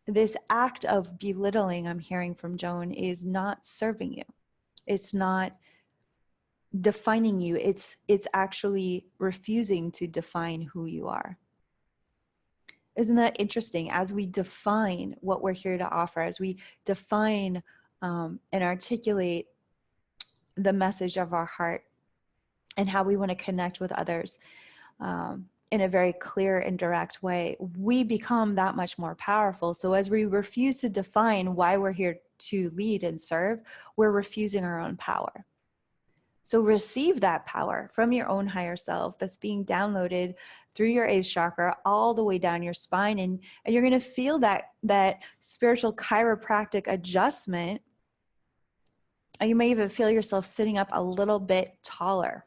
[SPEAKER 1] This act of belittling I'm hearing from Joan is not serving you. It's not defining you. It's actually refusing to define who you are. Isn't that interesting? As we define what we're here to offer, as we define and articulate the message of our heart and how we want to connect with others in a very clear and direct way, we become that much more powerful. So as we refuse to define why we're here to lead and serve, we're refusing our own power. So receive that power from your own higher self that's being downloaded through your 8th chakra all the way down your spine. And you're going to feel that spiritual chiropractic adjustment. And you may even feel yourself sitting up a little bit taller.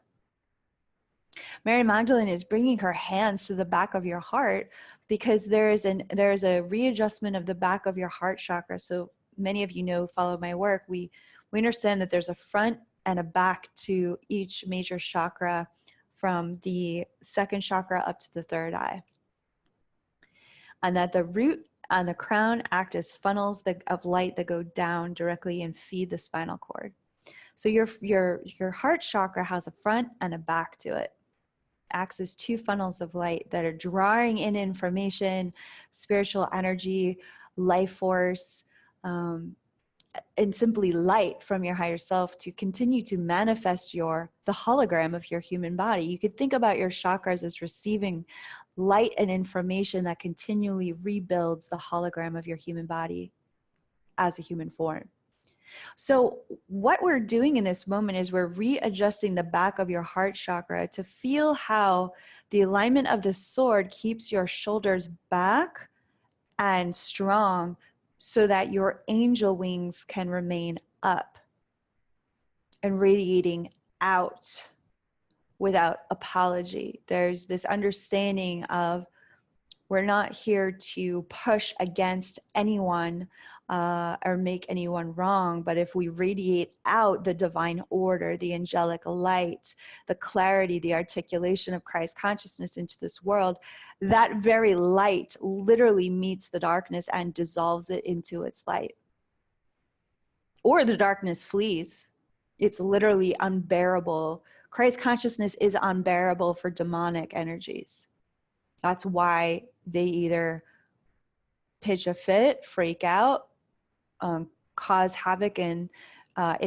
[SPEAKER 1] Mary Magdalene is bringing her hands to the back of your heart because there's a readjustment of the back of your heart chakra. So many of you know, follow my work, we understand that there's a front and a back to each major chakra, from the second chakra up to the third eye. And that the root and the crown act as funnels of light that go down directly and feed the spinal cord. So your heart chakra has a front and a back to it. Acts as two funnels of light that are drawing in information, spiritual energy, life force, and simply light from your higher self to continue to manifest the hologram of your human body. You could think about your chakras as receiving light and information that continually rebuilds the hologram of your human body as a human form. So what we're doing in this moment is we're readjusting the back of your heart chakra to feel how the alignment of the sword keeps your shoulders back and strong so that your angel wings can remain up and radiating out without apology. There's this understanding of we're not here to push against anyone or make anyone wrong, but if we radiate out the divine order, the angelic light, the clarity, the articulation of Christ consciousness into this world, that very light literally meets the darkness and dissolves it into its light. Or the darkness flees. It's literally unbearable. Christ consciousness is unbearable for demonic energies. That's why they either pitch a fit, freak out, cause havoc in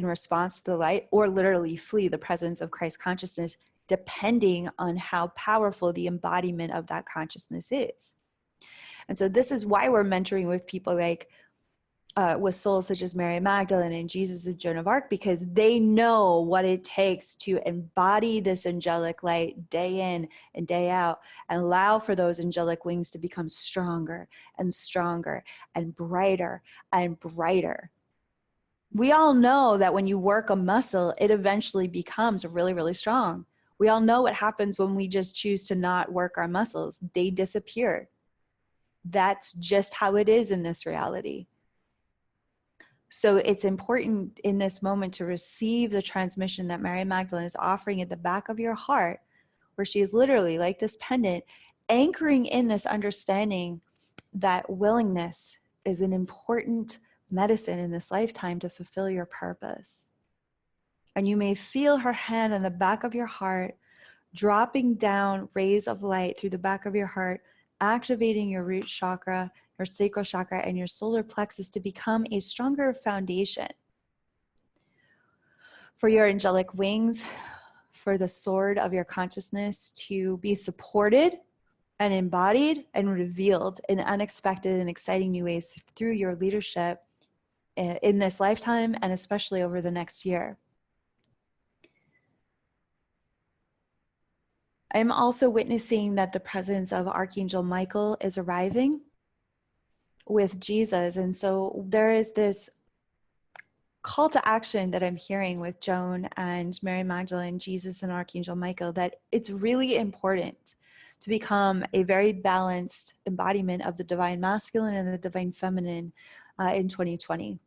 [SPEAKER 1] response to the light, or literally flee the presence of Christ consciousness, depending on how powerful the embodiment of that consciousness is. And so this is why we're mentoring with people like with souls such as Mary Magdalene and Jesus of Joan of Arc, because they know what it takes to embody this angelic light day in and day out and allow for those angelic wings to become stronger and stronger and brighter and brighter. We all know that when you work a muscle, it eventually becomes really, really strong. We all know what happens when we just choose to not work our muscles. They disappear. That's just how it is in this reality. So it's important in this moment to receive the transmission that Mary Magdalene is offering at the back of your heart, where she is literally like this pendant, anchoring in this understanding that willingness is an important medicine in this lifetime to fulfill your purpose. And you may feel her hand on the back of your heart, dropping down rays of light through the back of your heart, activating your root chakra, your sacral chakra, and your solar plexus to become a stronger foundation for your angelic wings, for the sword of your consciousness to be supported and embodied and revealed in unexpected and exciting new ways through your leadership in this lifetime, and especially over the next year. I'm also witnessing that the presence of Archangel Michael is arriving with Jesus. And so there is this call to action that I'm hearing with Joan and Mary Magdalene, Jesus and Archangel Michael, that it's really important to become a very balanced embodiment of the divine masculine and the divine feminine in 2020.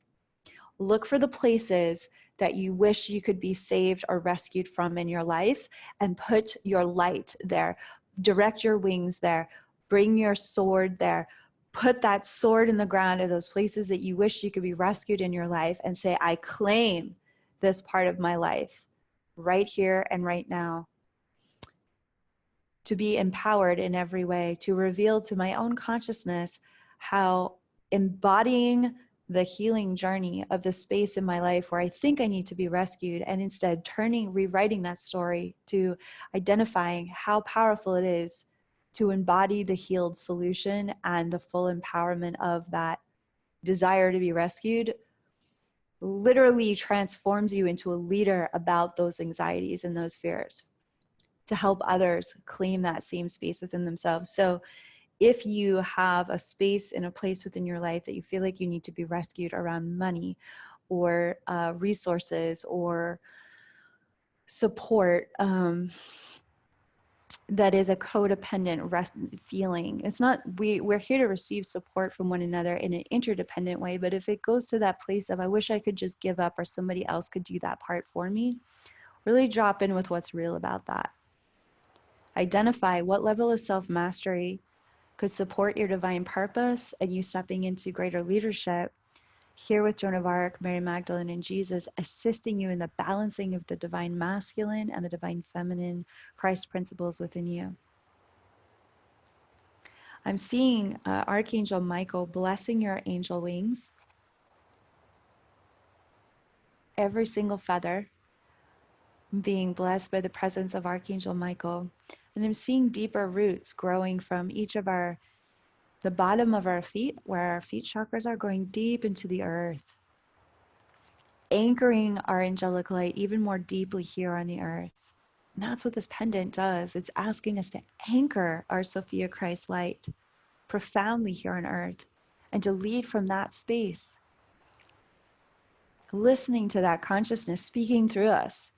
[SPEAKER 1] Look for the places that you wish you could be saved or rescued from in your life and put your light there. Direct your wings there. Bring your sword there. Put that sword in the ground at those places that you wish you could be rescued in your life and say, I claim this part of my life right here and right now, to be empowered in every way, to reveal to my own consciousness how embodying the healing journey of the space in my life where I think I need to be rescued, and instead rewriting that story to identifying how powerful it is to embody the healed solution and the full empowerment of that desire to be rescued, literally transforms you into a leader about those anxieties and those fears, to help others claim that same space within themselves. So if you have a space in a place within your life that you feel like you need to be rescued around money or resources or support, that is a codependent feeling. It's not, we're here to receive support from one another in an interdependent way, but if it goes to that place of, I wish I could just give up or somebody else could do that part for me, really drop in with what's real about that. Identify what level of self-mastery could support your divine purpose and you stepping into greater leadership here with Joan of Arc, Mary Magdalene, and Jesus, assisting you in the balancing of the divine masculine and the divine feminine Christ principles within you. I'm seeing Archangel Michael blessing your angel wings, every single feather being blessed by the presence of Archangel Michael. And I'm seeing deeper roots growing from each of the bottom of our feet, where our feet chakras are, going deep into the earth, anchoring our angelic light even more deeply here on the earth. And that's what this pendant does. It's asking us to anchor our Sophia Christ light profoundly here on earth and to lead from that space, listening to that consciousness speaking through us.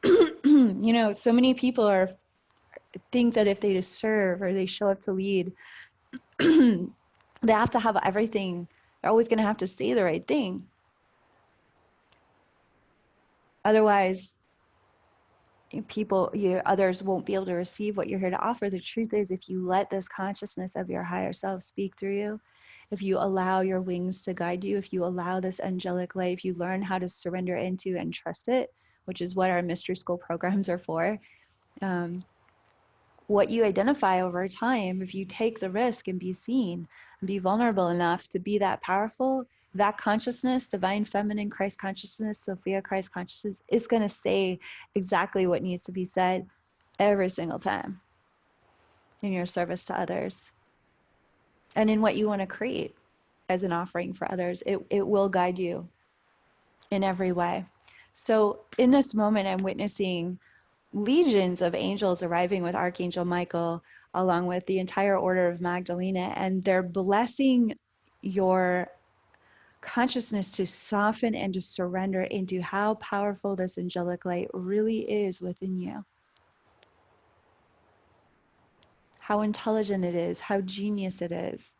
[SPEAKER 1] You know, so many people think that if they just serve or they show up to lead, they have to have everything. They're always going to have to say the right thing. Otherwise, others won't be able to receive what you're here to offer. The truth is, if you let this consciousness of your higher self speak through you, if you allow your wings to guide you, if you allow this angelic light, if you learn how to surrender into and trust it, which is what our mystery school programs are for, what you identify over time, if you take the risk and be seen and be vulnerable enough to be that powerful, that consciousness, divine feminine Christ consciousness, Sophia Christ consciousness, is going to say exactly what needs to be said every single time in your service to others and in what you want to create as an offering for others. It will guide you in every way. So in this moment, I'm witnessing legions of angels arriving with Archangel Michael, along with the entire Order of Magdalena, and they're blessing your consciousness to soften and to surrender into how powerful this angelic light really is within you. How intelligent it is, how genius it is,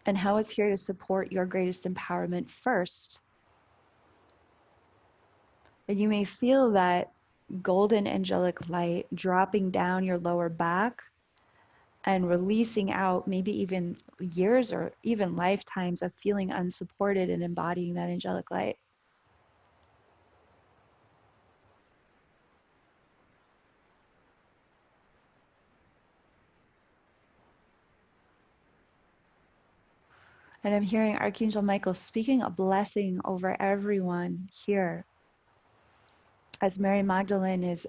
[SPEAKER 1] and how it's here to support your greatest empowerment first. And you may feel that golden angelic light dropping down your lower back and releasing out maybe even years or even lifetimes of feeling unsupported and embodying that angelic light. And I'm hearing Archangel Michael speaking a blessing over everyone here, as Mary Magdalene is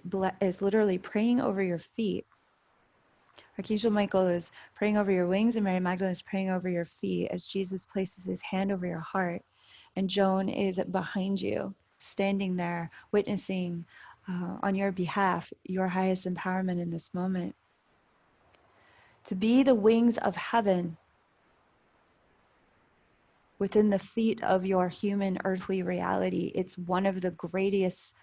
[SPEAKER 1] literally praying over your feet. Archangel Michael is praying over your wings, and Mary Magdalene is praying over your feet as Jesus places his hand over your heart. And Joan is behind you, standing there, witnessing on your behalf your highest empowerment in this moment. To be the wings of heaven within the feet of your human earthly reality, it's one of the greatest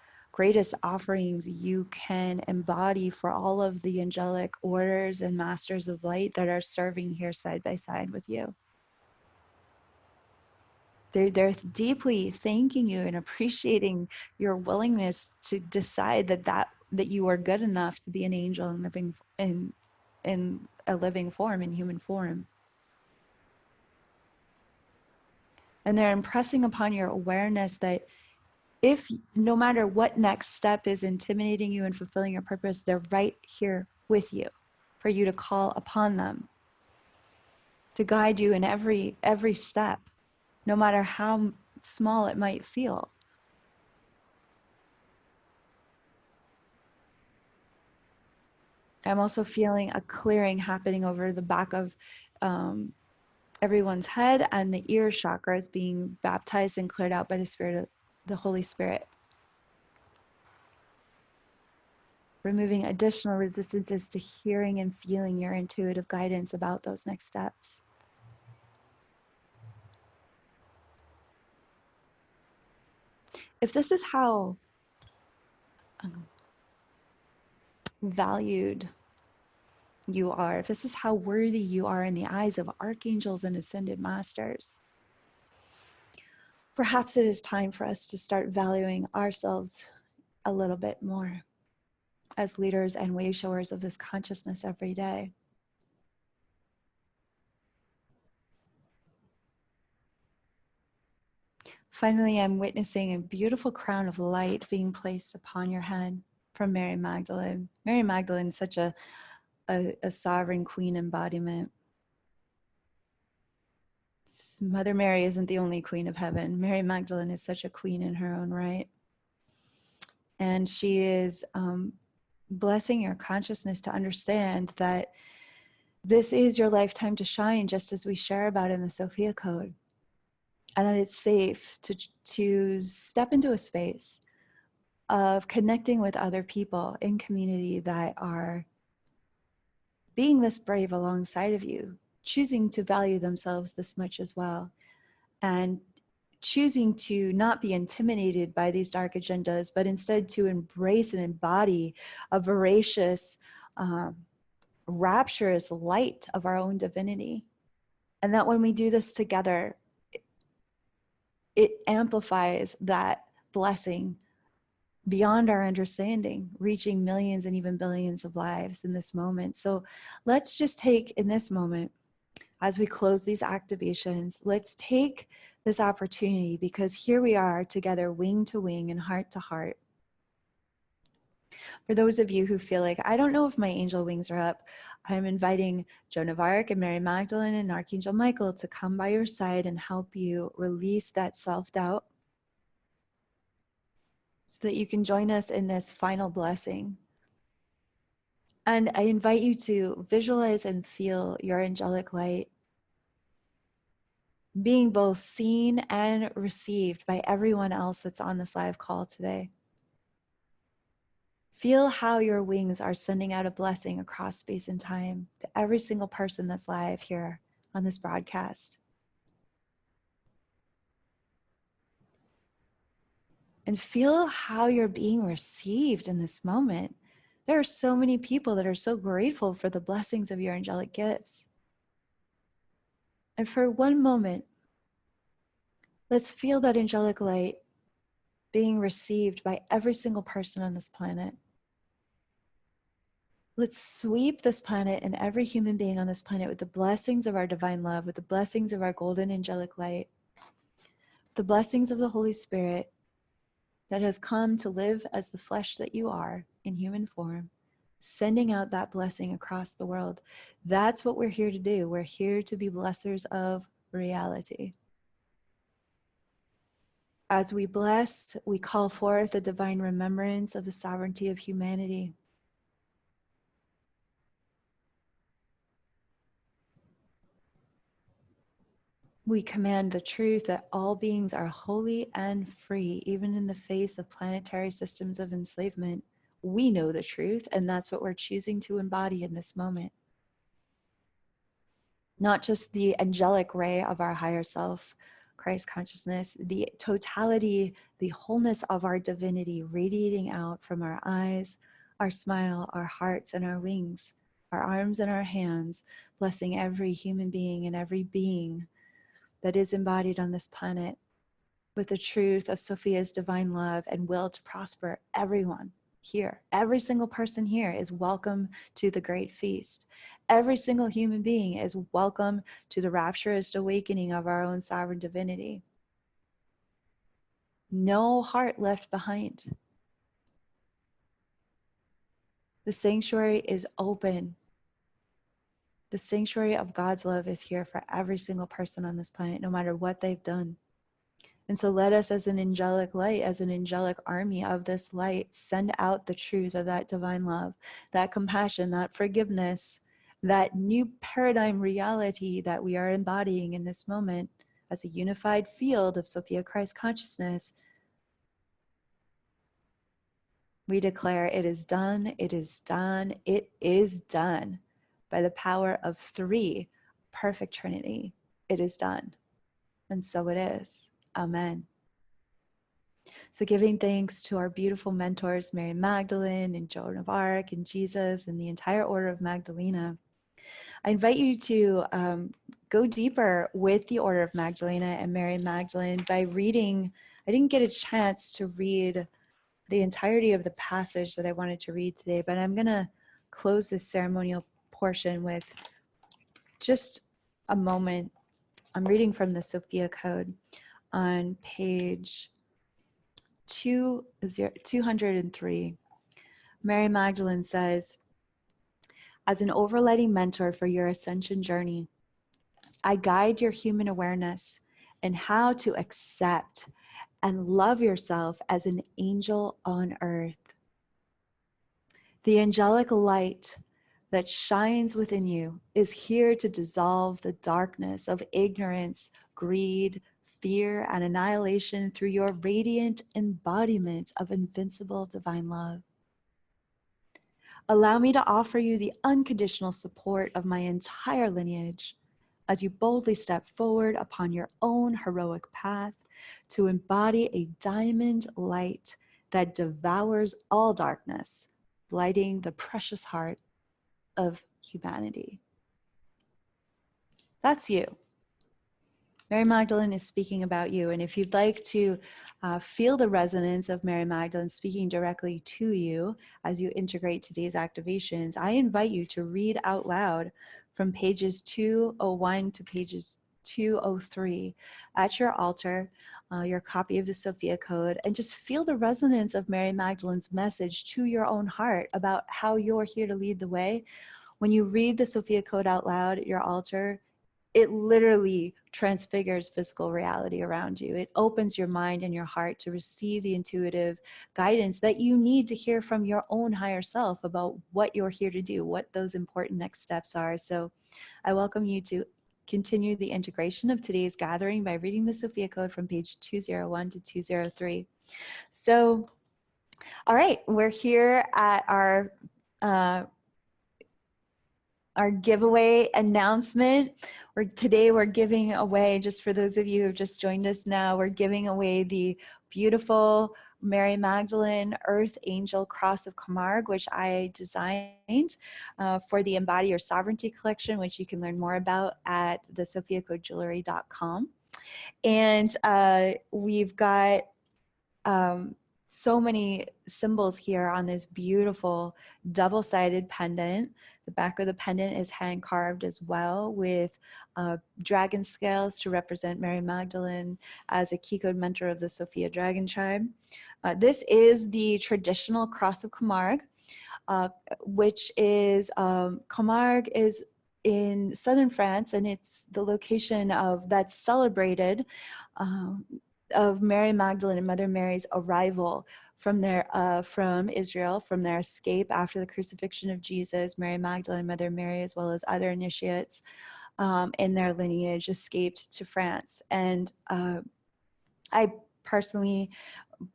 [SPEAKER 1] offerings you can embody for all of the angelic orders and masters of light that are serving here side by side with you. They're deeply thanking you and appreciating your willingness to decide that you are good enough to be an angel and living in a living form, in human form. And they're impressing upon your awareness that if no matter what next step is intimidating you and fulfilling your purpose, they're right here with you for you to call upon them to guide you in every step, no matter how small it might feel. I'm also feeling a clearing happening over the back of everyone's head, and the ear chakra is being baptized and cleared out by the Holy Spirit. Removing additional resistances to hearing and feeling your intuitive guidance about those next steps. If this is how valued you are, if this is how worthy you are in the eyes of archangels and ascended masters, perhaps it is time for us to start valuing ourselves a little bit more as leaders and way showers of this consciousness every day. Finally, I'm witnessing a beautiful crown of light being placed upon your head from Mary Magdalene. Mary Magdalene is such a sovereign queen embodiment. Mother Mary isn't the only queen of heaven. Mary Magdalene is such a queen in her own right. And she is blessing your consciousness to understand that this is your lifetime to shine, just as we share about in the Sophia Code. And that it's safe to step into a space of connecting with other people in community that are being this brave alongside of you, choosing to value themselves this much as well, and choosing to not be intimidated by these dark agendas, but instead to embrace and embody a voracious, rapturous light of our own divinity. And that when we do this together, it amplifies that blessing beyond our understanding, reaching millions and even billions of lives in this moment. So let's just take in this moment, as we close these activations, let's take this opportunity, because here we are together, wing to wing and heart to heart. For those of you who feel like, I don't know if my angel wings are up, I'm inviting Joan of Arc and Mary Magdalene and Archangel Michael to come by your side and help you release that self-doubt, so that you can join us in this final blessing. And I invite you to visualize and feel your angelic light being both seen and received by everyone else that's on this live call today. Feel how your wings are sending out a blessing across space and time to every single person that's live here on this broadcast. And feel how you're being received in this moment. There are so many people that are so grateful for the blessings of your angelic gifts. And for one moment, let's feel that angelic light being received by every single person on this planet. Let's sweep this planet and every human being on this planet with the blessings of our divine love, with the blessings of our golden angelic light, the blessings of the Holy Spirit that has come to live as the flesh that you are in human form, sending out that blessing across the world. That's what we're here to do. We're here to be blessers of reality. As we bless, we call forth the divine remembrance of the sovereignty of humanity. We command the truth that all beings are holy and free, even in the face of planetary systems of enslavement. We know the truth, and that's what we're choosing to embody in this moment. Not just the angelic ray of our higher self, Christ consciousness, the totality, the wholeness of our divinity radiating out from our eyes, our smile, our hearts, and our wings, our arms and our hands, blessing every human being and every being that is embodied on this planet with the truth of Sophia's divine love and will to prosper everyone here. Every single person here is welcome to the great feast. Every single human being is welcome to the rapturous awakening of our own sovereign divinity. No heart left behind. The sanctuary is open. The sanctuary of God's love is here for every single person on this planet, no matter what they've done. And so let us, as an angelic light, as an angelic army of this light, send out the truth of that divine love, that compassion, that forgiveness, that new paradigm reality that we are embodying in this moment as a unified field of Sophia Christ consciousness. We declare it is done, it is done, it is done. By the power of three, perfect Trinity, it is done. And so it is. Amen. So giving thanks to our beautiful mentors, Mary Magdalene and Joan of Arc and Jesus and the entire Order of Magdalena. I invite you to go deeper with the Order of Magdalena and Mary Magdalene by reading. I didn't get a chance to read the entirety of the passage that I wanted to read today, but I'm going to close this ceremonial portion with just a moment. I'm reading from the Sophia Code on page 203. Mary Magdalene says, as an overlighting mentor for your ascension journey, I guide your human awareness in how to accept and love yourself as an angel on earth. The angelic light that shines within you is here to dissolve the darkness of ignorance, greed, fear, and annihilation through your radiant embodiment of invincible divine love. Allow me to offer you the unconditional support of my entire lineage as you boldly step forward upon your own heroic path to embody a diamond light that devours all darkness, lighting the precious heart of humanity. That's you. Mary Magdalene is speaking about you. And if you'd like to feel the resonance of Mary Magdalene speaking directly to you as you integrate today's activations, I invite you to read out loud from pages 201 to pages 203 at your altar, your copy of the Sophia Code, and just feel the resonance of Mary Magdalene's message to your own heart about how you're here to lead the way. When you read the Sophia Code out loud at your altar, it literally transfigures physical reality around you. It opens your mind and your heart to receive the intuitive guidance that you need to hear from your own higher self about what you're here to do, what those important next steps are. So I welcome you to continue the integration of today's gathering by reading the Sophia Code from page 201 to 203. So, all right, we're here at our giveaway announcement. Today we're giving away, just for those of you who have just joined us now, we're giving away the beautiful Mary Magdalene Earth Angel Cross of Camargue, which I designed for the Embody Your Sovereignty collection, which you can learn more about at thesophiacodejewelry.com. And we've got so many symbols here on this beautiful double-sided pendant. The back of the pendant is hand carved as well, with dragon scales to represent Mary Magdalene as a key code mentor of the Sophia Dragon Tribe. This is the traditional Cross of Camargue, which is, Camargue is in southern France, and it's the location of that's celebrated of Mary Magdalene and Mother Mary's arrival from Israel, from their escape after the crucifixion of Jesus. Mary Magdalene, Mother Mary, as well as other initiates in their lineage, escaped to France. And I personally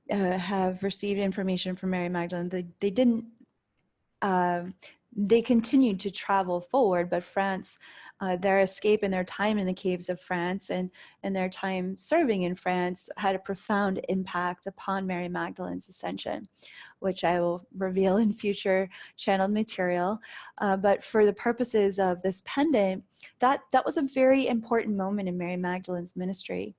[SPEAKER 1] have received information from Mary Magdalene. They didn't. They continued to travel forward, but France, their escape and their time in the caves of France and their time serving in France had a profound impact upon Mary Magdalene's ascension, which I will reveal in future channeled material. But for the purposes of this pendant, that was a very important moment in Mary Magdalene's ministry.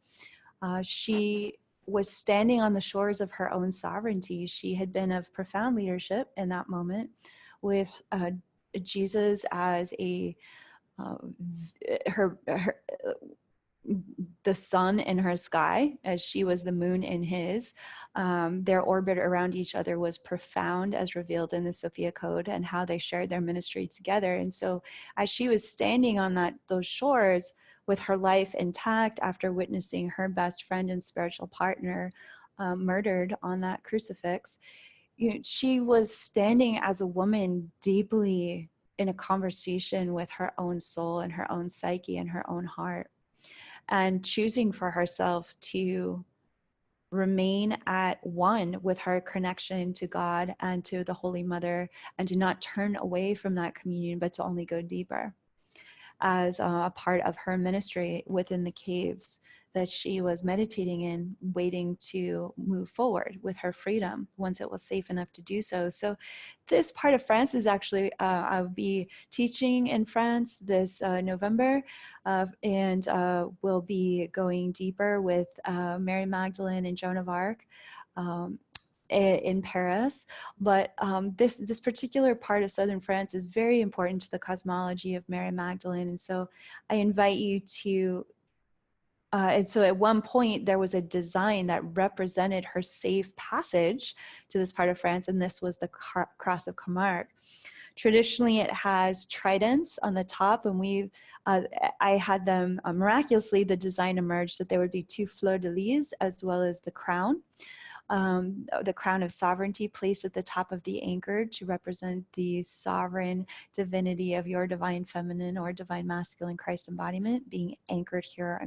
[SPEAKER 1] She was standing on the shores of her own sovereignty. She had been of profound leadership in that moment, with Jesus as the sun in her sky, as she was the moon in his. Their orbit around each other was profound, as revealed in the Sophia Code, and how they shared their ministry together. And so as she was standing on those shores with her life intact after witnessing her best friend and spiritual partner murdered on that crucifix, she was standing as a woman deeply in a conversation with her own soul and her own psyche and her own heart, and choosing for herself to remain at one with her connection to God and to the Holy Mother, and to not turn away from that communion, but to only go deeper. as a part of her ministry within the caves that she was meditating in, waiting to move forward with her freedom once it was safe enough to do so. So this part of France is actually, I'll be teaching in France this November, and we'll be going deeper with Mary Magdalene and Joan of Arc. In Paris, but this particular part of southern France is very important to the cosmology of Mary Magdalene, and so I invite you to. And so at one point there was a design that represented her safe passage to this part of France, and this was the Cross of Camargue. Traditionally, it has tridents on the top, and I had them miraculously. The design emerged that there would be 2 fleurs-de-lis as well as the crown of sovereignty placed at the top of the anchor to represent the sovereign divinity of your divine feminine or divine masculine Christ embodiment being anchored here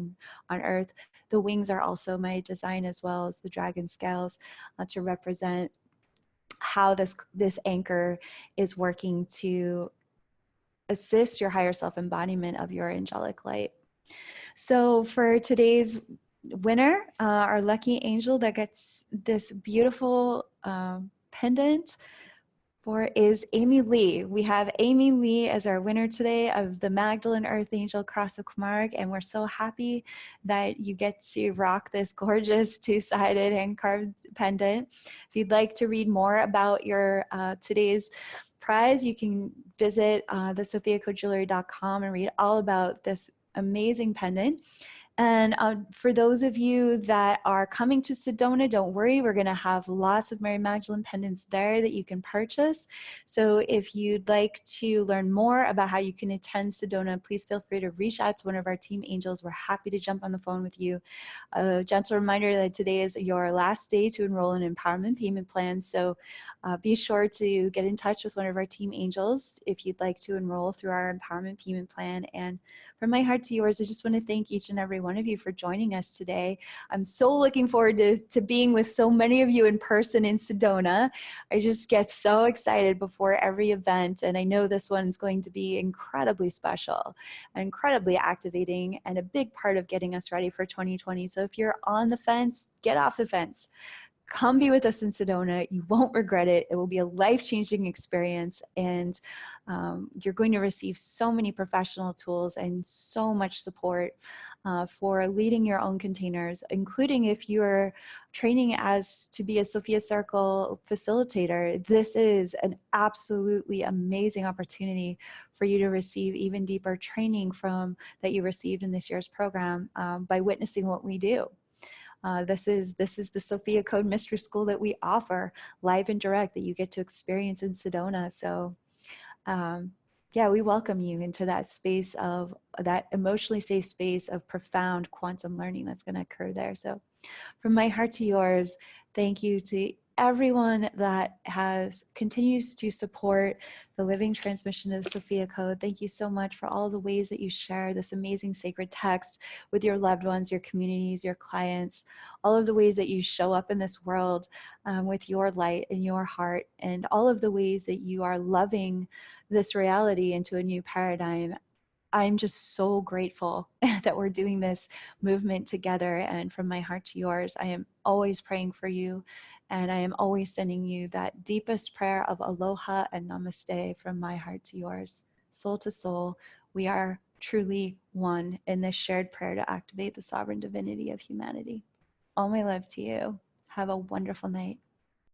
[SPEAKER 1] on earth. The wings are also my design, as well as the dragon scales, to represent how this anchor is working to assist your higher self embodiment of your angelic light. So for today's winner, our lucky angel that gets this beautiful pendant is Amy Lee. We have Amy Lee as our winner today of the Magdalene Earth Angel Cross of Camargue, and we're so happy that you get to rock this gorgeous 2-sided hand carved pendant. If you'd like to read more about your today's prize, you can visit the sophiacojewelry.com and read all about this amazing pendant. And for those of you that are coming to Sedona, don't worry, we're going to have lots of Mary Magdalene pendants there that you can purchase. So if you'd like to learn more about how you can attend Sedona, please feel free to reach out to one of our team angels. We're happy to jump on the phone with you. A gentle reminder that today is your last day to enroll in empowerment payment plans. So be sure to get in touch with one of our team angels if you'd like to enroll through our empowerment payment plan. And from my heart to yours, I just want to thank each and every one of you for joining us today. I'm so looking forward to being with so many of you in person in Sedona. I just get so excited before every event, and I know this one's going to be incredibly special, incredibly activating, and a big part of getting us ready for 2020. So if you're on the fence, get off the fence. Come be with us in Sedona. You won't regret it. It will be a life-changing experience, and you're going to receive so many professional tools and so much support for leading your own containers, including if you're training as to be a Sophia Circle facilitator. This is an absolutely amazing opportunity for you to receive even deeper training that you received in this year's program by witnessing what we do. This is the Sophia Code Mystery School that we offer live and direct that you get to experience in Sedona. So yeah, we welcome you into that space of that emotionally safe space of profound quantum learning that's going to occur there. So from my heart to yours, thank you to everyone that continues to support the living transmission of the Sophia Code. Thank you so much for all the ways that you share this amazing sacred text with your loved ones, your communities, your clients, all of the ways that you show up in this world with your light and your heart, and all of the ways that you are loving this reality into a new paradigm. I'm just so grateful that we're doing this movement together, and from my heart to yours, I am always praying for you, and I am always sending you that deepest prayer of aloha and namaste from my heart to yours. Soul to soul, we are truly one in this shared prayer to activate the sovereign divinity of humanity. All my love to you. Have a wonderful night.